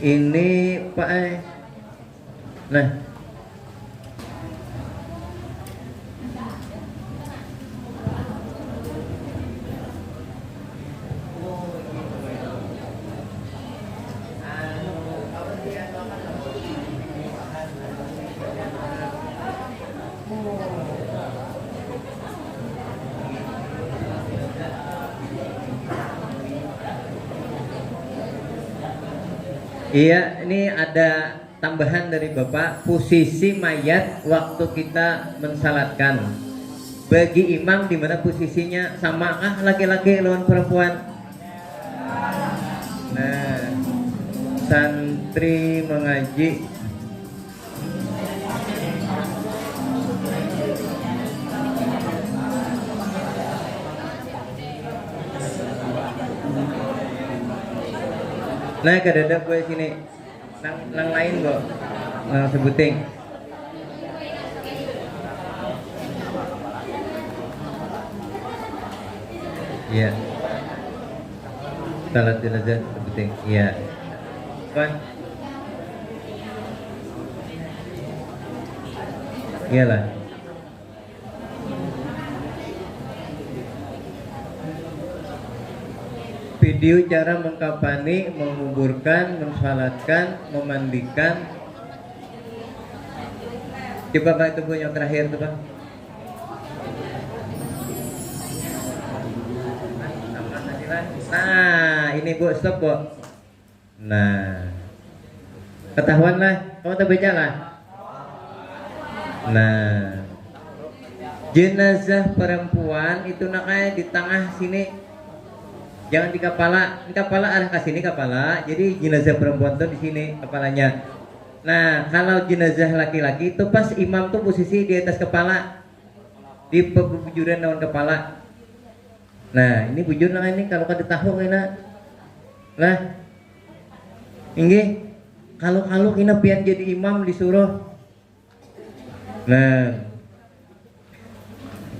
B: Ini Pak nah iya, ini ada tambahan dari Bapak, posisi mayat waktu kita mensalatkan. Bagi imam di mana posisinya, samakah laki-laki lawan perempuan? Nah, santri mengaji nah kadada gue sini nang lain kok nang sebuting iya salat jenazah sebuting iya kan iyalah video cara mengkafani, menguburkan, mensalatkan, memandikan. Coba Pak itu Bu yang terakhir tuh Pak. Nah ini Bu stop Bu. Nah ketahuan lah, kamu terbaca lah. Nah jenazah perempuan itu nakanya di tengah sini. Jangan di kepala arah ke sini kepala. Jadi jenazah perempuan tuh di sini kepalanya. Nah, kalau jenazah laki-laki itu pas imam tuh posisi di atas kepala, di bujuran lawan kepala. Nah, ini bujur nah ini kalau kada tahu kena. Nah, ini kalau kena pian jadi imam disuruh. Nah,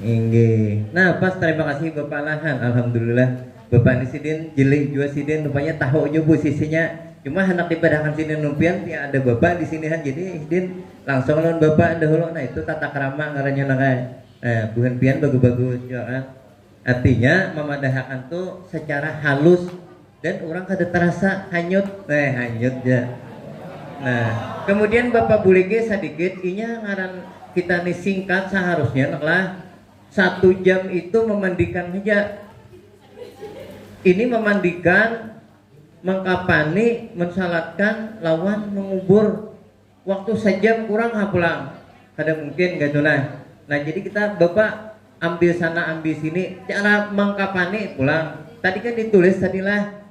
B: ini. Nah, pas terima kasih Bapak Lahan. Alhamdulillah. Bapak Sidin jeli juga Sidin rupanya tahu aja posisinya, cuma hendak dipedahkan sini numpian ya ada bapak di sini kan, jadi Sidin langsung lawan bapak dahulu. Nah itu tata krama ngarannya nakai. Nah bukan pian bagus-bagus ya kan. Artinya memadahkan tuh secara halus dan orang kada terasa hanyut, hanyut ya. Nah kemudian bapak bulege sedikit, inya ngaran kita nih singkat seharusnya naklah 1 jam itu memandikan aja. Ini memandikan, mengkapani, mensalatkan, lawan mengubur. Waktu sejam kurang pulang. Kada mungkin gitu lah. Nah jadi kita bapak ambil sana ambil sini, cara mengkapani pulang. Tadi kan ditulis tadilah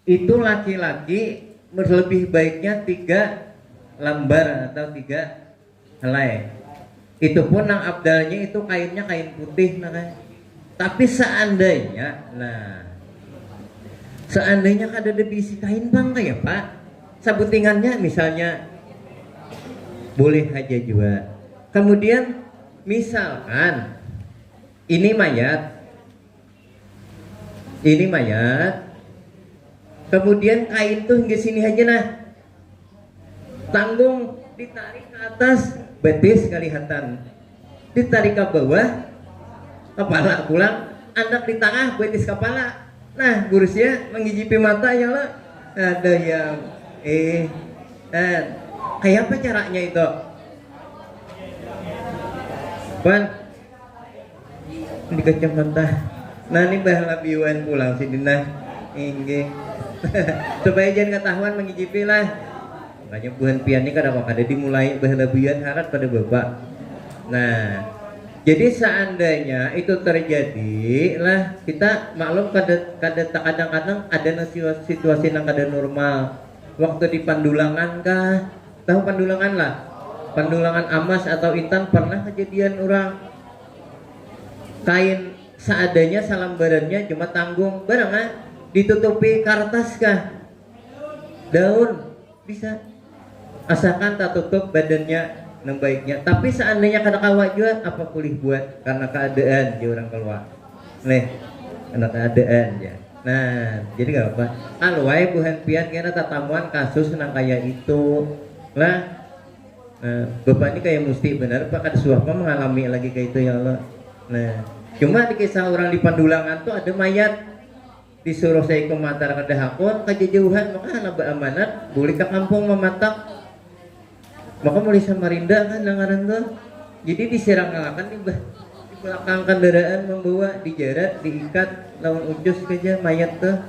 B: itu laki-laki lebih baiknya 3 lembar atau 3 helai. Itu pun yang abdalnya itu kainnya kain putih namanya. Tapi seandainya kada ada bisi kain bang kayak Pak, sabutingannya misalnya boleh aja juga. Kemudian misalkan ini mayat, kemudian kain tuh hingga sini aja nah, tanggung ditarik ke atas betis kelihatan, ditarik ke bawah kepala pulang, anak di tengah betis kepala. Nah, gurusnya mengijipi mata ya lah. Ada yang kayak apa caranya itu? Pan di kacamata. Nah, ini bahala biwan pulang si Dina. Inggih. Supaya jangan ketahuan mengijipi lah. Makanya buhan pian ini kada dimulai bahala biwan harap pada Bapak. Nah, jadi seandainya itu terjadi lah, kita maklum kadang-kadang ada situasi yang kada normal. Waktu di pandulangan kah tahu pandulangan lah, pandulangan Amas atau Intan. Pernah kejadian orang kain seadanya salambarannya cuma tanggung barengan ditutupi kertas kah, daun bisa, asalkan tak tutup badannya yang baiknya. Tapi seandainya kada kawa juga apa pulih buat karena keadaan dia orang keluar karena keadaan ya. Nah jadi gak apa kalau wae buhan pian kena tatamuan kasus nang kayak itu lah. Nah, bapak ini kayak mesti benar pak kada suah mengalami lagi kayak itu ya Allah. Nah cuma di kisah orang di Pandulangan tuh ada mayat disuruh saya ke Matar kada hakun kejauhan maka naba amanat boleh ke kampung mematak maka mulai Samarinda kan dengaran tuh. Jadi diserang-serangkan di belakang kendaraan membawa dijarat diikat lawan ucus aja mayat tuh.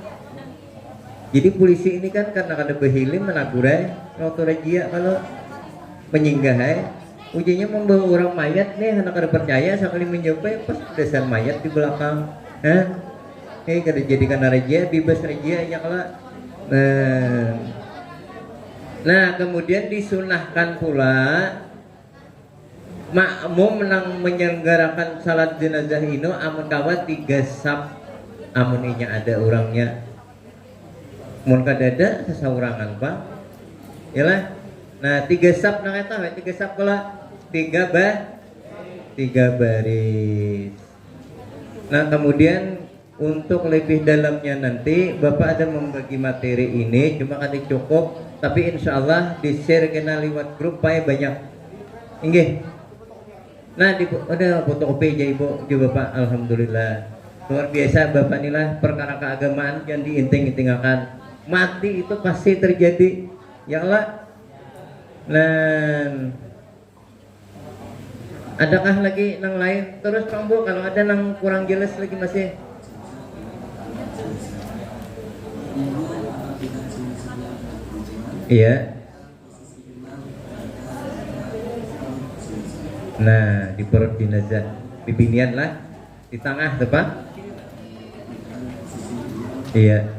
B: Jadi polisi ini kan karena kada behilim menagurai waktu rajia kalau menyinggah ujinya membawa orang mayat nih anak kada percaya sekali menjumpai pas dasar mayat di belakang kada jadi karena rajia bebas rajia ya kalau nah kemudian disunahkan pula makmum menang menyelenggarakan salat jenazah ini amun kawat 3 sap amun inya ada orangnya mun kadada sesaurangan pak yalah. Nah 3 sap nang eta 3 sap pula 3 baris. Nah kemudian untuk lebih dalamnya nanti Bapak ada membagi materi ini cuma kada cukup tapi insya Allah di share kena lewat grup pakai banyak inggih. Nah ada fotokopi aja ibu juga Bapak alhamdulillah luar biasa Bapak inilah perkara keagamaan yang diinting-intingakan mati itu pasti terjadi ya Allah. Nah adakah lagi nang lain terus Pak Bu kalau ada nang kurang jelas lagi masih iya. Nah di perut jenazah bibinian lah di tengah tepat iya.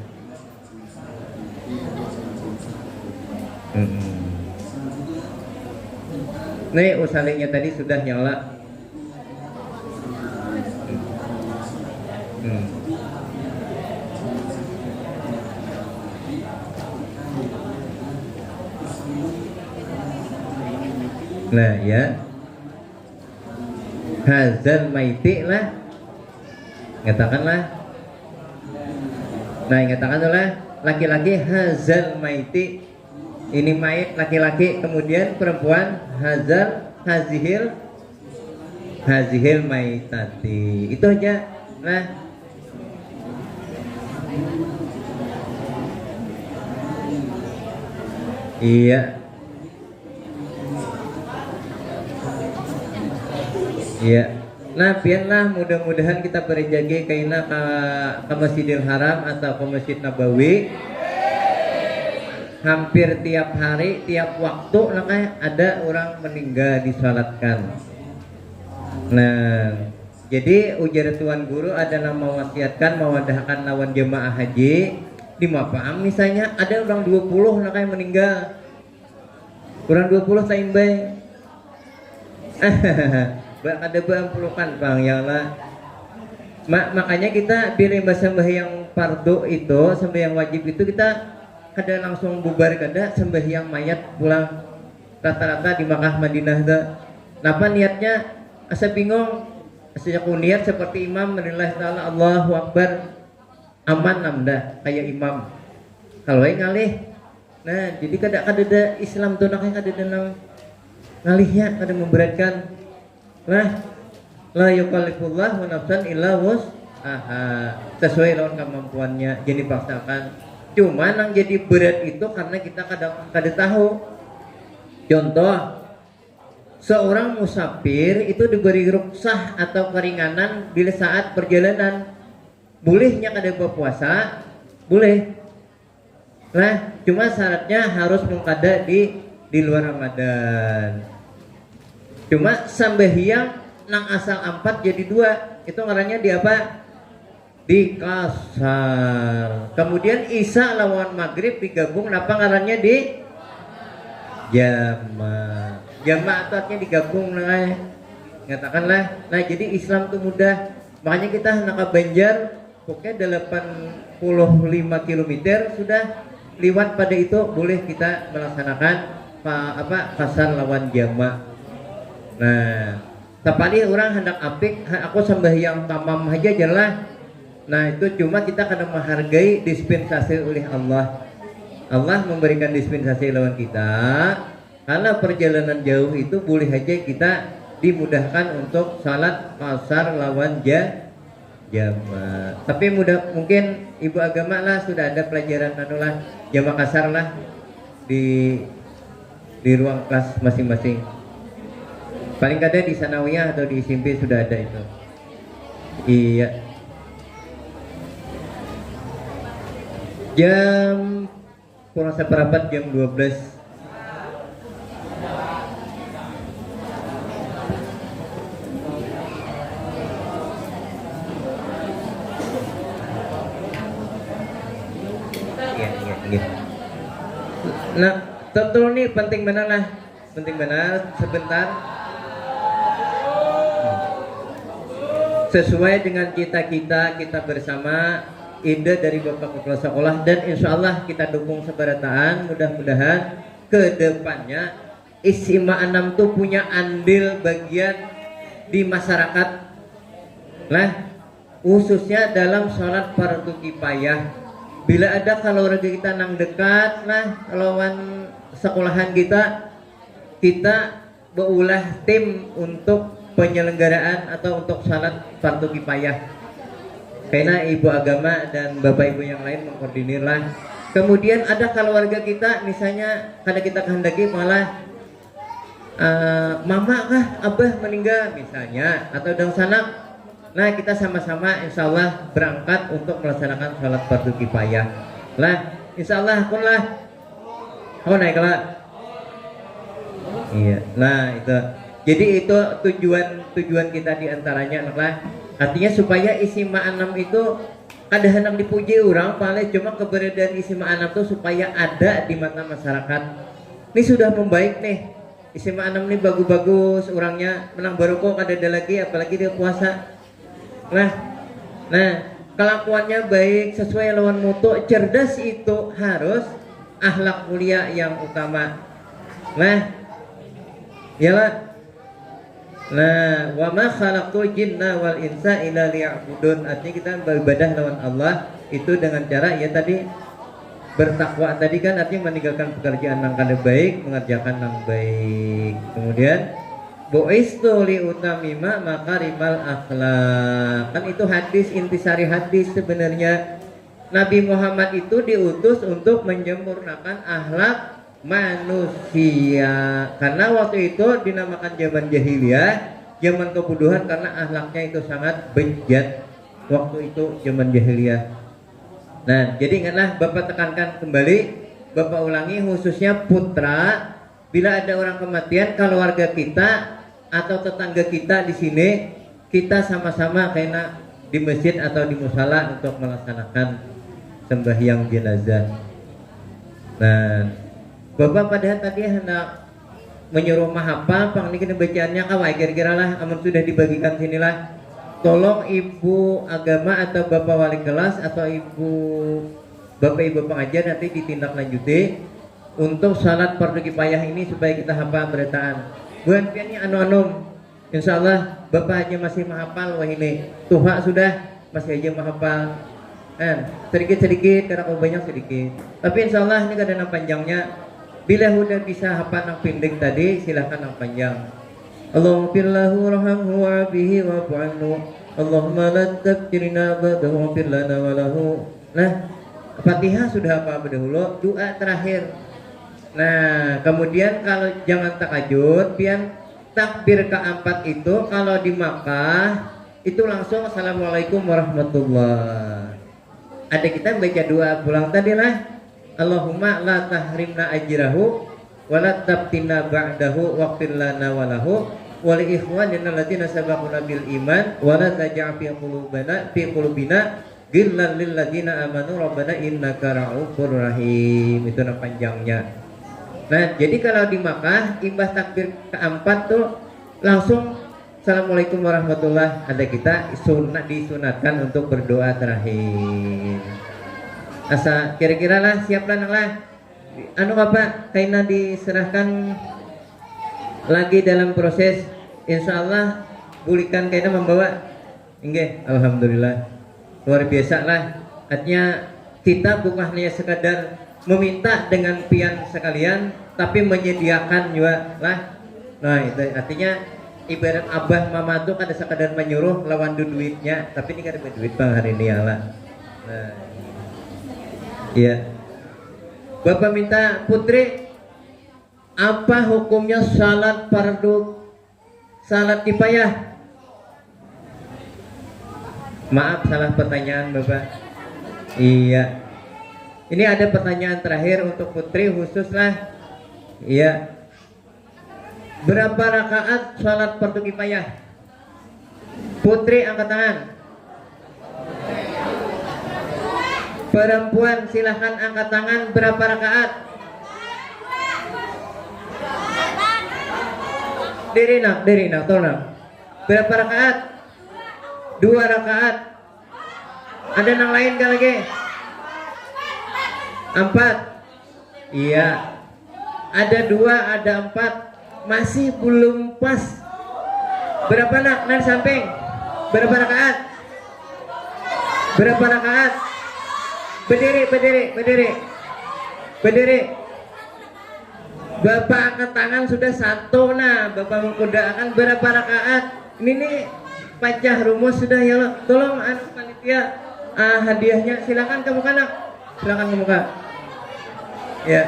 B: Nih usalingnya tadi sudah nyala. Nah ya hazal maiti lah ngatakanlah. Nah ngatakanlah laki-laki hazal maiti ini mayit laki-laki kemudian perempuan hazal hazihil maitati itu aja. Nah iya iya. Nah biarlah mudah-mudahan kita berjagi kaina ke Masjidil Haram atau ke Masjid Nabawi hampir tiap hari, tiap waktu kayak ada orang meninggal disalatkan. Nah, jadi ujar Tuan Guru ada nama mewasiatkan mewadahkan lawan jemaah haji di Mapaam misalnya ada orang 20 kayak meninggal. Kurang 20 taimbay. Ada beampulukan Bang ya Allah. Makanya kita pilih sembah yang fardu itu, sembah yang wajib itu kita kada langsung bubar kada sembahyang mayat pulang rata-rata di Makkah Madinah dah. Napa niatnya asa bingung asa aku niat seperti imam menilai taala Allahu Akbar aman namda kayak imam kalau ngalih. Nah jadi kada ada Islam tuh naknya kada nang ngalihnya kada memberatkan lah la yukallifullah wa nafsan illa wus'aha sesuai dengan kemampuannya jadi paksakan. Cuma yang jadi berat itu karena kita kadang tahu. Contoh, seorang musafir itu diberi ruksah atau keringanan bila saat perjalanan. Bolehnya kada berpuasa, boleh. Nah, cuma syaratnya harus mengkada di luar Ramadan. Cuma sembahyang nang asal 4 jadi 2. Itu ngarannya di apa? Di kasar. Kemudian isya lawan maghrib digabung apa ngarannya di Jama atau artinya digabung nah ngatakanlah. Nah jadi Islam tuh mudah, makanya kita nak Banjar pokoknya 85 kilometer sudah lewat pada itu boleh kita melaksanakan pasar lawan jama. Nah tapi orang hendak apik aku sembahyang tamam aja jelas. Nah itu cuma kita kena menghargai dispensasi oleh Allah. Allah memberikan dispensasi lawan kita karena perjalanan jauh itu boleh aja kita dimudahkan untuk salat pasar lawan jama. Tapi mungkin ibu agama lah sudah ada pelajaran anulah jama kasar lah di ruang kelas masing-masing. Paling kadang di sanawiyah atau di SMP sudah ada itu. Iya. Jam kurang seperempat, jam 12. Iya. Nah, tentu nih penting benar lah. Penting benar sebentar. Sesuai dengan cita-cita kita bersama, ide dari Bapak Kepala Sekolah, dan insya Allah kita dukung seberataan. Mudah-mudahan ke depannya SMA 6 tuh punya andil bagian di masyarakat lah, khususnya dalam sholat fardu kifayah. Bila ada keluarga kita nang dekat lah lawan sekolahan kita berulah tim untuk penyelenggaraan atau untuk salat fardu kifayah. Karena ibu agama dan bapak ibu yang lain mengkoordinir lah. Kemudian ada keluarga kita misalnya kada kita kehendaki malah mama kah abah meninggal misalnya atau dang sanak. Nah kita sama-sama insya Allah berangkat untuk melaksanakan salat fardu kifayah lah. Insya Allah aku lah naik lah. Iya. Nah itu. Jadi itu tujuan kita diantaranya adalah artinya supaya SMA 6 itu kada hendak dipuji orang, paling cuma keberadaan SMA 6 itu supaya ada di mata masyarakat. Ini sudah membaik nih. SMA 6 ini bagus-bagus, orangnya menang baroko kada ada lagi, apalagi dia puasa. Nah, kelakuannya baik sesuai lawan mutu, cerdas itu harus akhlak mulia yang utama. Nah, iyalah. Nah, wa ma khalaqtul jinna wal insa illa liya'budun. Artinya kita beribadah lawan Allah itu dengan cara ya tadi bertakwa tadi kan, artinya meninggalkan pekerjaan yang kada baik, mengerjakan yang baik. Kemudian bu'istu li utamima makarimal akhlak. Kan itu hadis, intisari hadis sebenarnya. Nabi Muhammad itu diutus untuk menyempurnakan akhlak manusia, karena waktu itu dinamakan zaman jahiliyah, zaman kebodohan, karena akhlaknya itu sangat bejat waktu itu zaman jahiliyah. Nah jadi ingatlah, Bapak tekankan kembali, Bapak ulangi, khususnya putra, bila ada orang kematian, keluarga kita atau tetangga kita di sini, kita sama-sama kena di masjid atau di musala untuk melaksanakan sembahyang jenazah. Nah Bapak padahal tadi hendak menyuruh mahapal, pang ini bacaannya kawai kira-kira lah, aman sudah dibagikan sinilah. Tolong ibu agama atau bapak wali kelas atau bapak ibu pengajar nanti ditindaklanjuti untuk salat fardu kifayah ini supaya kita hafal berataan. Bukan piannya anu-anu. Insya Allah bapak aja masih menghafal, wah ini tuha sudah masih aja menghafal. Sedikit-sedikit, karena kalau banyak sedikit. Tapi insya Allah ini kadang panjangnya. Bila sudah bisa hafal yang pendek tadi, silahkan yang panjang. Allahumma rahamhu wa'abihi wa'afu'anhu Allahumma la tabjirina ba'dahu wa'afir lana walahu. Nah, Fatihah sudah apa berdahulu, doa terakhir. Nah, kemudian kalau jangan takajud, pian takbir keempat itu kalau di Makkah itu langsung Assalamualaikum warahmatullah. Ada kita baca doa pulang tadi lah. Allahumma la tahrimna ajrahu wa la tabtina ba'dahu waghfir lana wa lahu wa li ikhwanina alladziina sabaquna bil iman wa la taj'al fi qulubina ghillan lil ladziina amanu rabbana innaka ra'ufur rahim. Itu nama panjangnya. Nah, jadi kalau di Makkah imbas takbir keempat tuh langsung Assalamualaikum warahmatullah, ada kita disunatkan untuk berdoa terakhir. Asa kira-kira lah siap lah. Anu Bapak kaina diserahkan lagi dalam proses, insya Allah bulikan kaina membawa. Inge, alhamdulillah luar biasa lah. Artinya kita bukan hanya sekadar meminta dengan pian sekalian, tapi menyediakan juga lah. Nah itu artinya ibarat abah mama tuh kada sekadar menyuruh lawan duitnya, tapi ini kada duit bang hari ini ya lah. Nah, iya. Bapak minta Putri, apa hukumnya salat kifayah? Maaf salah pertanyaan Bapak. Iya. Ini ada pertanyaan terakhir untuk Putri khusus lah. Iya. Berapa rakaat salat fardu kifayah? Putri angkat tangan. Perempuan silahkan angkat tangan. Berapa rakaat? Diri nak, tolong. Berapa rakaat? 2 rakaat. Ada yang lain gak lagi? 4. Iya. Ada 2, ada 4. Masih belum pas. Berapa nak? Nan samping. Berapa rakaat? Berapa rakaat? Berdiri. Bapak angkat tangan sudah 1. Nah, Bapak mengkudakan berapa rakaat? Ini nih pecah rumus sudah ya lo. Tolong anak panitia hadiahnya silakan ke muka nak. Silakan ke muka. Ya.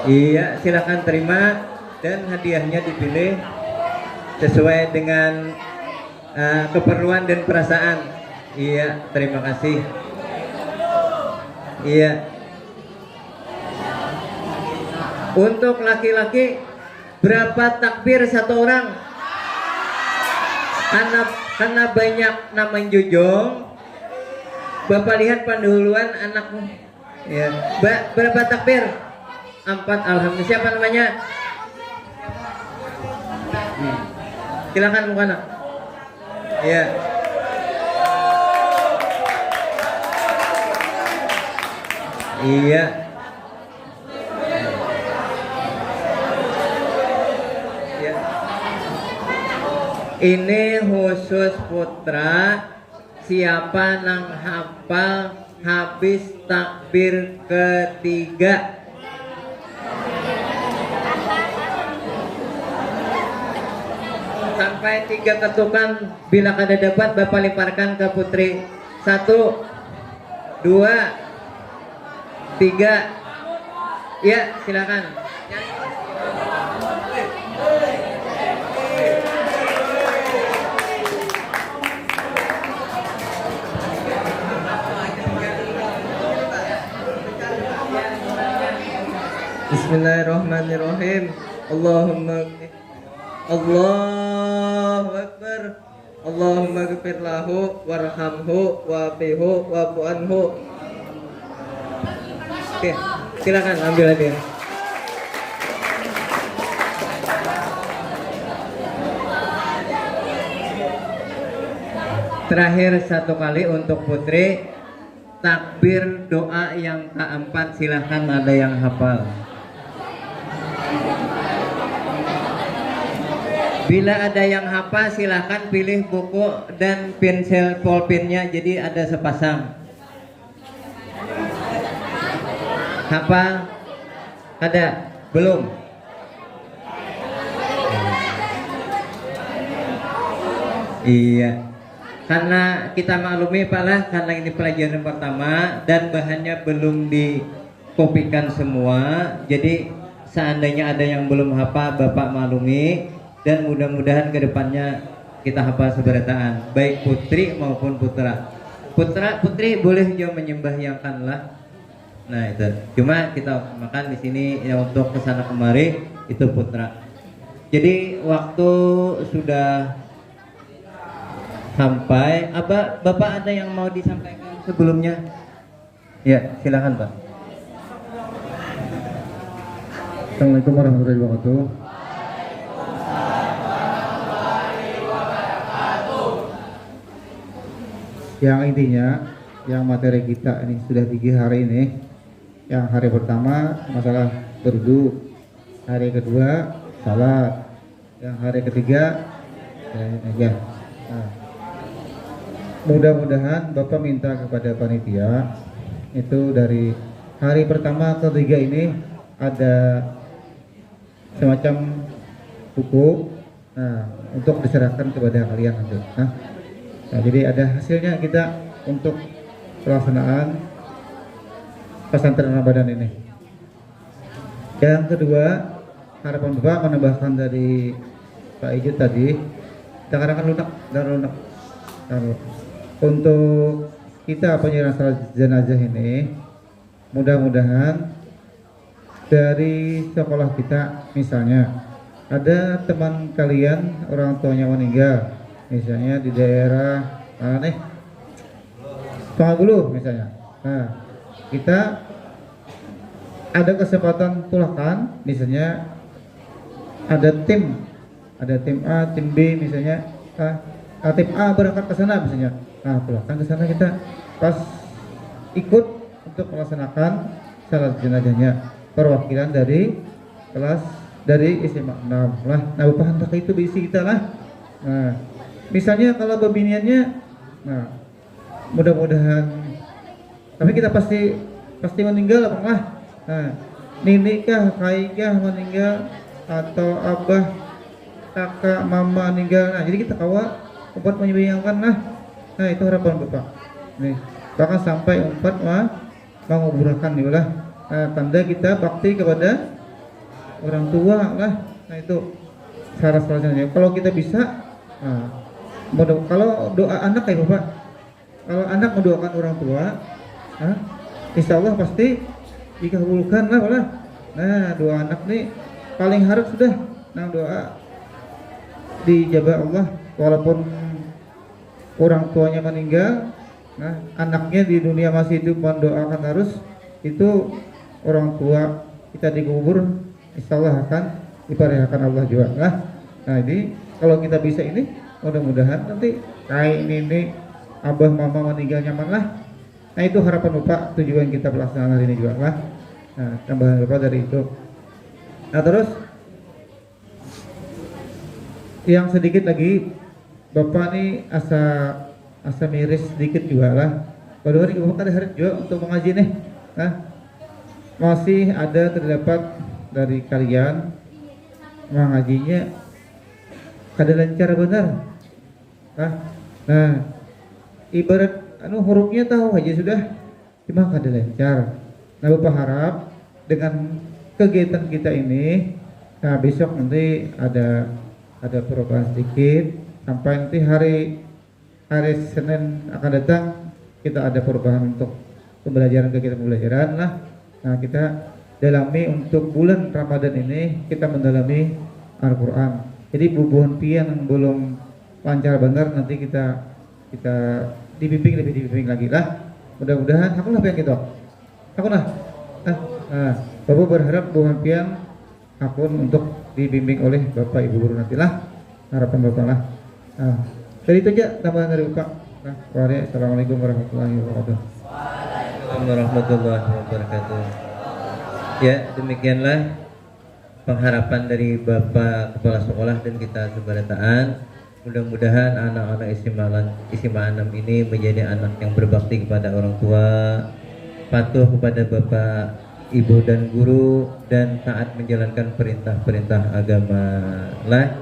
B: Iya, silakan terima dan hadiahnya dipilih sesuai dengan keperluan dan perasaan. Iya, terima kasih. Iya. Untuk laki-laki berapa takbir 1 orang? Karena banyak nama jujung. Bapak lihat pendahuluan anakmu. Ya. Berapa takbir? 4. Alhamdulillah. Siapa namanya? Silakan bukan. Ya. Iya. Ya. Ini khusus putra. Siapa nang hafal habis takbir ketiga? Sampai 3 ketukan. Bila kada dapat Bapak lemparkan ke Putri. 1 2 3. Ya silakan. Bismillahirrahmanirrahim. Allahu Akbar. Allahumma ghfir lahu warhamhu wa'fihu wa'fu anhu. Oke, silakan ambil hadiah. Terakhir 1 kali untuk Putri. Takbir doa yang keempat silahkan ada yang hafal. Bila ada yang hafal silahkan pilih buku dan pensil pulpennya, jadi ada sepasang. Hafal? Ada? Belum? Iya. Karena kita maklumi Pak lah, karena ini pelajaran pertama dan bahannya belum dikopikan semua. Jadi seandainya ada yang belum hafal, Bapak maklumi. Dan mudah-mudahan kedepannya kita hafal seberataan, baik putri maupun putra. Putri boleh juga menyembahyangkanlah. Nah itu. Cuma kita makan di sini ya, untuk kesana kemari itu putra. Jadi waktu sudah sampai. Bapak ada yang mau disampaikan sebelumnya? Ya, silakan Pak.
D: Assalamualaikum warahmatullahi wabarakatuh. Yang intinya, yang materi kita ini sudah 3 hari ini. Yang hari pertama masalah berduduk, hari kedua salat, yang hari ketiga ya. Nah, mudah-mudahan Bapak minta kepada panitia itu dari hari pertama ke 3 ini ada semacam buku, nah, untuk diserahkan kepada kalian nanti. Nah, jadi ada hasilnya kita untuk pelaksanaan pesantren Ramadan ini. Yang kedua, harapan Bapak menambahkan dari Pak Ijut tadi, kita lunak dan lunak. Untuk kita penyerahan salat jenazah ini, mudah-mudahan dari sekolah kita, misalnya ada teman kalian orang tuanya meninggal, misalnya di daerah Tongabulu misalnya. Nah, kita ada kesempatan pulangkan, misalnya ada tim A, tim B misalnya, tim A berangkat ke sana misalnya. Nah, pulangkan ke sana kita pas ikut untuk melaksanakan salat jenazahnya, perwakilan dari kelas dari SMA 6 lah. Nah, Bapak hendak itu berisi kita lah. Nah, misalnya kalau pembiniannya, nah, mudah-mudahan, tapi kita pasti meninggal apa lah. Nah, nenek kah, kah meninggal, atau abah, kakak, mama meninggal. Nah, jadi kita kawal umpat menyembayangkan lah. Nah, itu harapan Bapak. Nih, bahkan sampai umpat menguburkan nih lah. Nah, tanda kita bakti kepada orang tua lah. Nah, itu cara selanjutnya. Kalau kita bisa, nah, kalau doa anak ya Bapak, kalau anak mendoakan orang tua, insya Allah pasti dikabulkan lah. Nah, doa anak nih paling harap sudah, nah, doa dijabah Allah, walaupun orang tuanya meninggal, nah, anaknya di dunia masih hidup mendoakan harus, itu orang tua kita dikubur, insya Allah akan diperlihatkan Allah juga lah. Nah, ini kalau kita bisa ini, mudah-mudahan nanti kayak ini abah mama meninggal nyaman lah. Nah, itu harapan Bapak, tujuan kita pelaksanaan hari ini juga lah. Nah, tambahan Bapak dari itu. Nah, terus yang sedikit lagi, Bapak nih asa miris sedikit juga lah. Pada hari Bapak ada hari juga untuk mengaji nih. Nah, masih ada terdapat dari kalian mengajinya kada lancar benar. Nah, ibarat hurufnya tahu aja sudah, cuma kada lancar. Nah, Bapak harap dengan kegiatan kita ini, nah, besok nanti ada perubahan sedikit, sampai nanti hari Senin akan datang kita ada perubahan untuk kegiatan pembelajaran lah. Nah, kita dalami untuk bulan Ramadan ini, kita mendalami Al-Quran. Jadi bubuhan pian yang belum lancar benar, nanti kita dibimbing lagi lah. Mudah-mudahan aku lah yang gitu. Aku lah. Bapak berharap bubuhan pian akun untuk dibimbing oleh Bapak Ibu guru nantilah, harapan Bapak lah. Dari itu aja tambahan dari Bapak. Assalamualaikum warahmatullahi wabarakatuh.
B: Waalaikumsalam warahmatullahi wabarakatuh. Ya, demikianlah pengharapan dari Bapak Kepala Sekolah dan kita sebarataan. Mudah-mudahan anak-anak SMA 6 ini menjadi anak yang berbakti kepada orang tua, patuh kepada Bapak, Ibu dan guru, dan taat menjalankan perintah-perintah agama lah.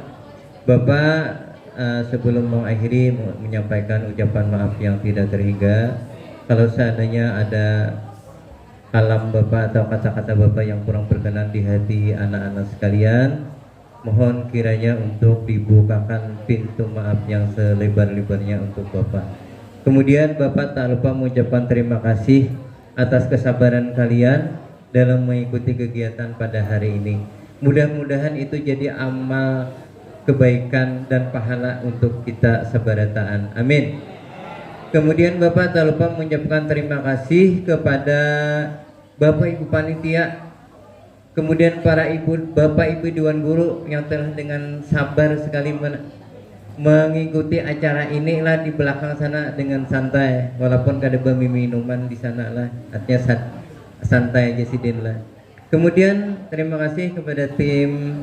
B: Bapak sebelum mengakhiri menyampaikan ucapan maaf yang tidak terhingga. Kalau seandainya ada kalam Bapak atau kata-kata Bapak yang kurang berkenan di hati anak-anak sekalian, mohon kiranya untuk dibukakan pintu maaf yang selebar-lebarnya untuk Bapak. Kemudian Bapak tak lupa mengucapkan terima kasih atas kesabaran kalian dalam mengikuti kegiatan pada hari ini. Mudah-mudahan itu jadi amal kebaikan dan pahala untuk kita sebarataan. Amin. Kemudian Bapak tak lupa mengucapkan terima kasih kepada Bapak Ibu panitia, kemudian para Bapak Ibu Dewan Guru yang telah dengan sabar sekali mengikuti acara ini lah di belakang sana dengan santai, walaupun kada bami minuman di sana lah, artinya santai aja sih lah. Kemudian terima kasih kepada tim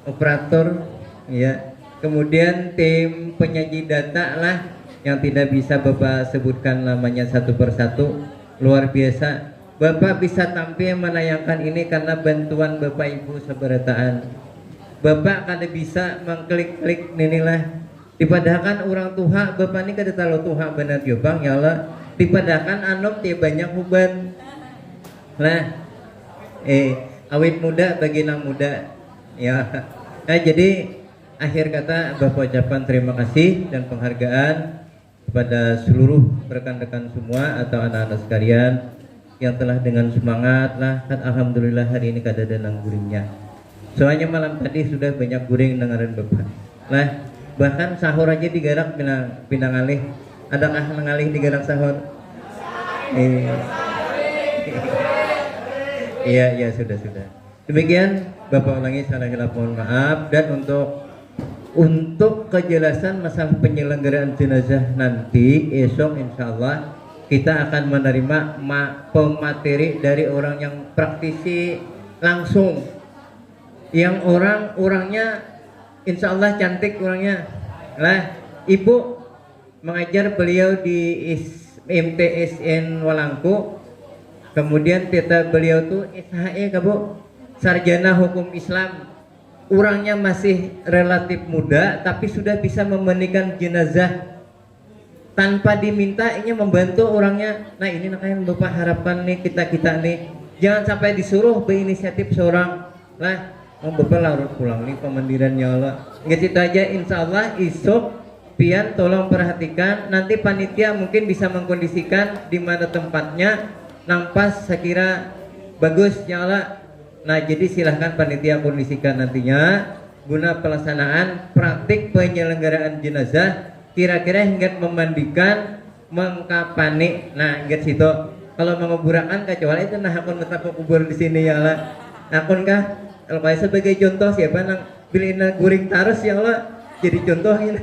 B: operator ya, kemudian tim penyaji data lah yang tidak bisa Bapak sebutkan namanya satu persatu, luar biasa. Bapak bisa tampil menayangkan ini karena bantuan Bapak Ibu seberataan. Bapak kada bisa mengklik-klik inilah. Dipadahkan orang tuha Bapak ini kada terlalu tuha benar yo Bang ya Allah. Dipadahkan anom dia banyak huban. Nah, awit muda bagi nang muda ya. Nah, jadi akhir kata Bapak ucapkan terima kasih dan penghargaan kepada seluruh rekan-rekan semua atau anak-anak sekalian yang telah dengan semangat lah kan alhamdulillah hari ini kada ada nang guringnya. Soalnya malam tadi sudah banyak guring dengaran Bapak. Nah, bahkan sahur aja digarak pinang alih. Adakah ngalih digarak sahur? Iya sudah. Demikian Bapak ulangi salah hilaf mohon maaf. Dan untuk kejelasan masalah penyelenggaraan jenazah nanti esok insyaallah kita akan menerima pemateri dari orang yang praktisi langsung, yang orangnya insya Allah cantik orangnya lah. Ibu mengajar beliau di MTSN Walangku, kemudian teta beliau tuh SHE kabu sarjana hukum Islam. Orangnya masih relatif muda tapi sudah bisa memandikan jenazah tanpa diminta, ini membantu orangnya. Nah ini makanya Bapak harapkan nih kita nih jangan sampai disuruh berinisiatif seorang lah. Bapak larut pulang nih pemandirannya Allah. Gitu aja insya Allah isok pian tolong perhatikan nanti panitia mungkin bisa mengkondisikan di mana tempatnya nampas saya kira bagus ya Allah. Nah jadi silahkan panitia kondisikan nantinya guna pelaksanaan praktik penyelenggaraan jenazah kira-kira hingga memandikan mengkapani. Nah ingat situ kalau menguburakan kecuali itu nah akun tetap kubur di sini ya Allah. Akun kah kalau sebagai contoh siapa nang beliin guring tarus ya Allah jadi contohin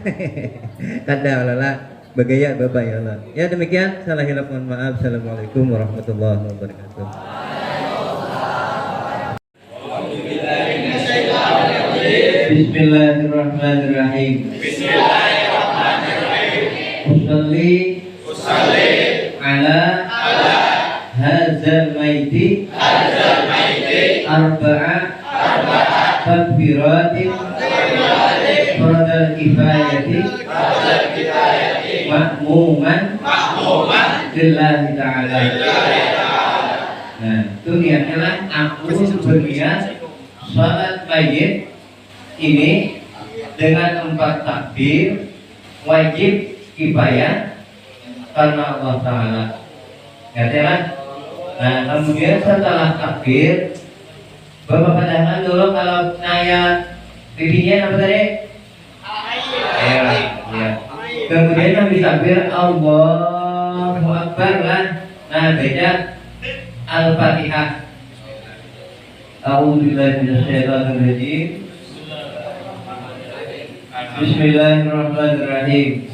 B: kada Allah bagaya Bapak ya Allah. Ya demikian salah hilaf mohon maaf. Assalamualaikum warahmatullahi wabarakatuh. Bismillahirrahmanirrahim. Usalli ala hadzal maiti arba'a takbiratin fardal kifayati ma'muman lillahi ta'ala. Nah itu niatnya lah aku berniat salat mayit ini dengan 4 takbir wajib kifayah karena Allah Ta'ala. Ngerti kan? Nah kemudian setelah takbir Bapak padahal dulu kalau naya bibinya apa tadi? Ya. Kemudian Nabi takbir Allahu Akbar lah. Nah beda Al-Fatihah. A'udzubillahi minasyaitonir rajim. Bismillahirrahmanirrahim.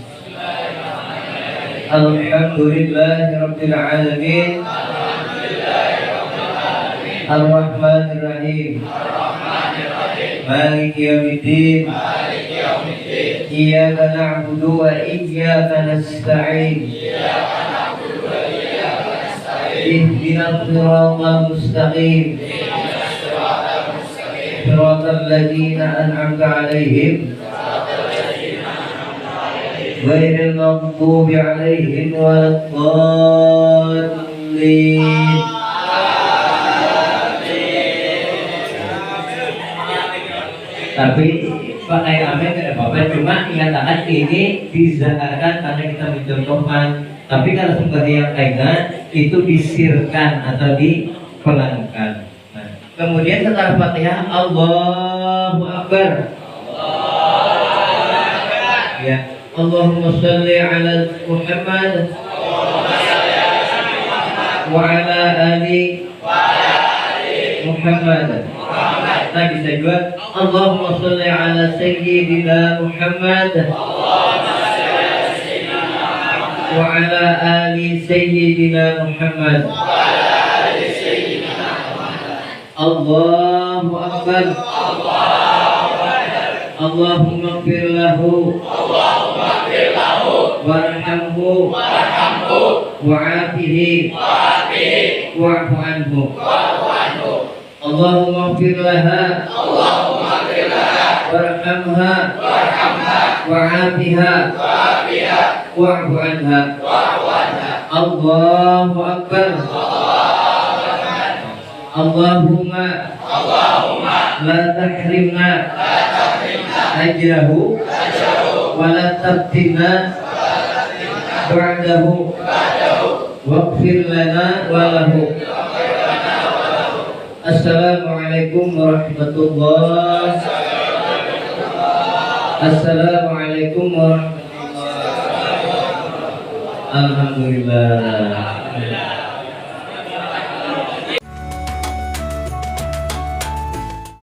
B: Alhamdulillahi rabbil alamin. Ar-Rahmanir Rahim. Maliki yaumiddin. Iyyaka na'budu wa iyyaka nasta'in. Ihdinas siratal mustaqim. Siratal ladzina an'amta 'alaihim ghairil maghdubi 'alaihim waladdallin. Tapi pakai amin tidak apa-apa, cuma ingatkan ini dizakarkan karena kita mencontohkan. Tapi kalau seperti yang lainnya itu disirkan atau dipelankan. Nah, kemudian setelah Fatihah Allahu Akbar. Ya, Allahumma salli ala Muhammad wa ala ali Muhammad. Nah, bisa juga Allahumma salli ala sayyidina Muhammad wa ala ali sayyidina Muhammad. Allahu akbar. Allahumma ighfir lahu warhamhu wa'afihi wa'fu anhu. Allahumma ighfir laha warhamha wa'afiha wa'fu anha. Allahu akbar. Allahumma la tahrimna ajrahu wa la tabtina ba'dahu waghfir lana wa lahu. Assalamualaikum warahmatullahi wabarakatuh. Assalamualaikum warahmatullahi wabarakatuh. Alhamdulillah.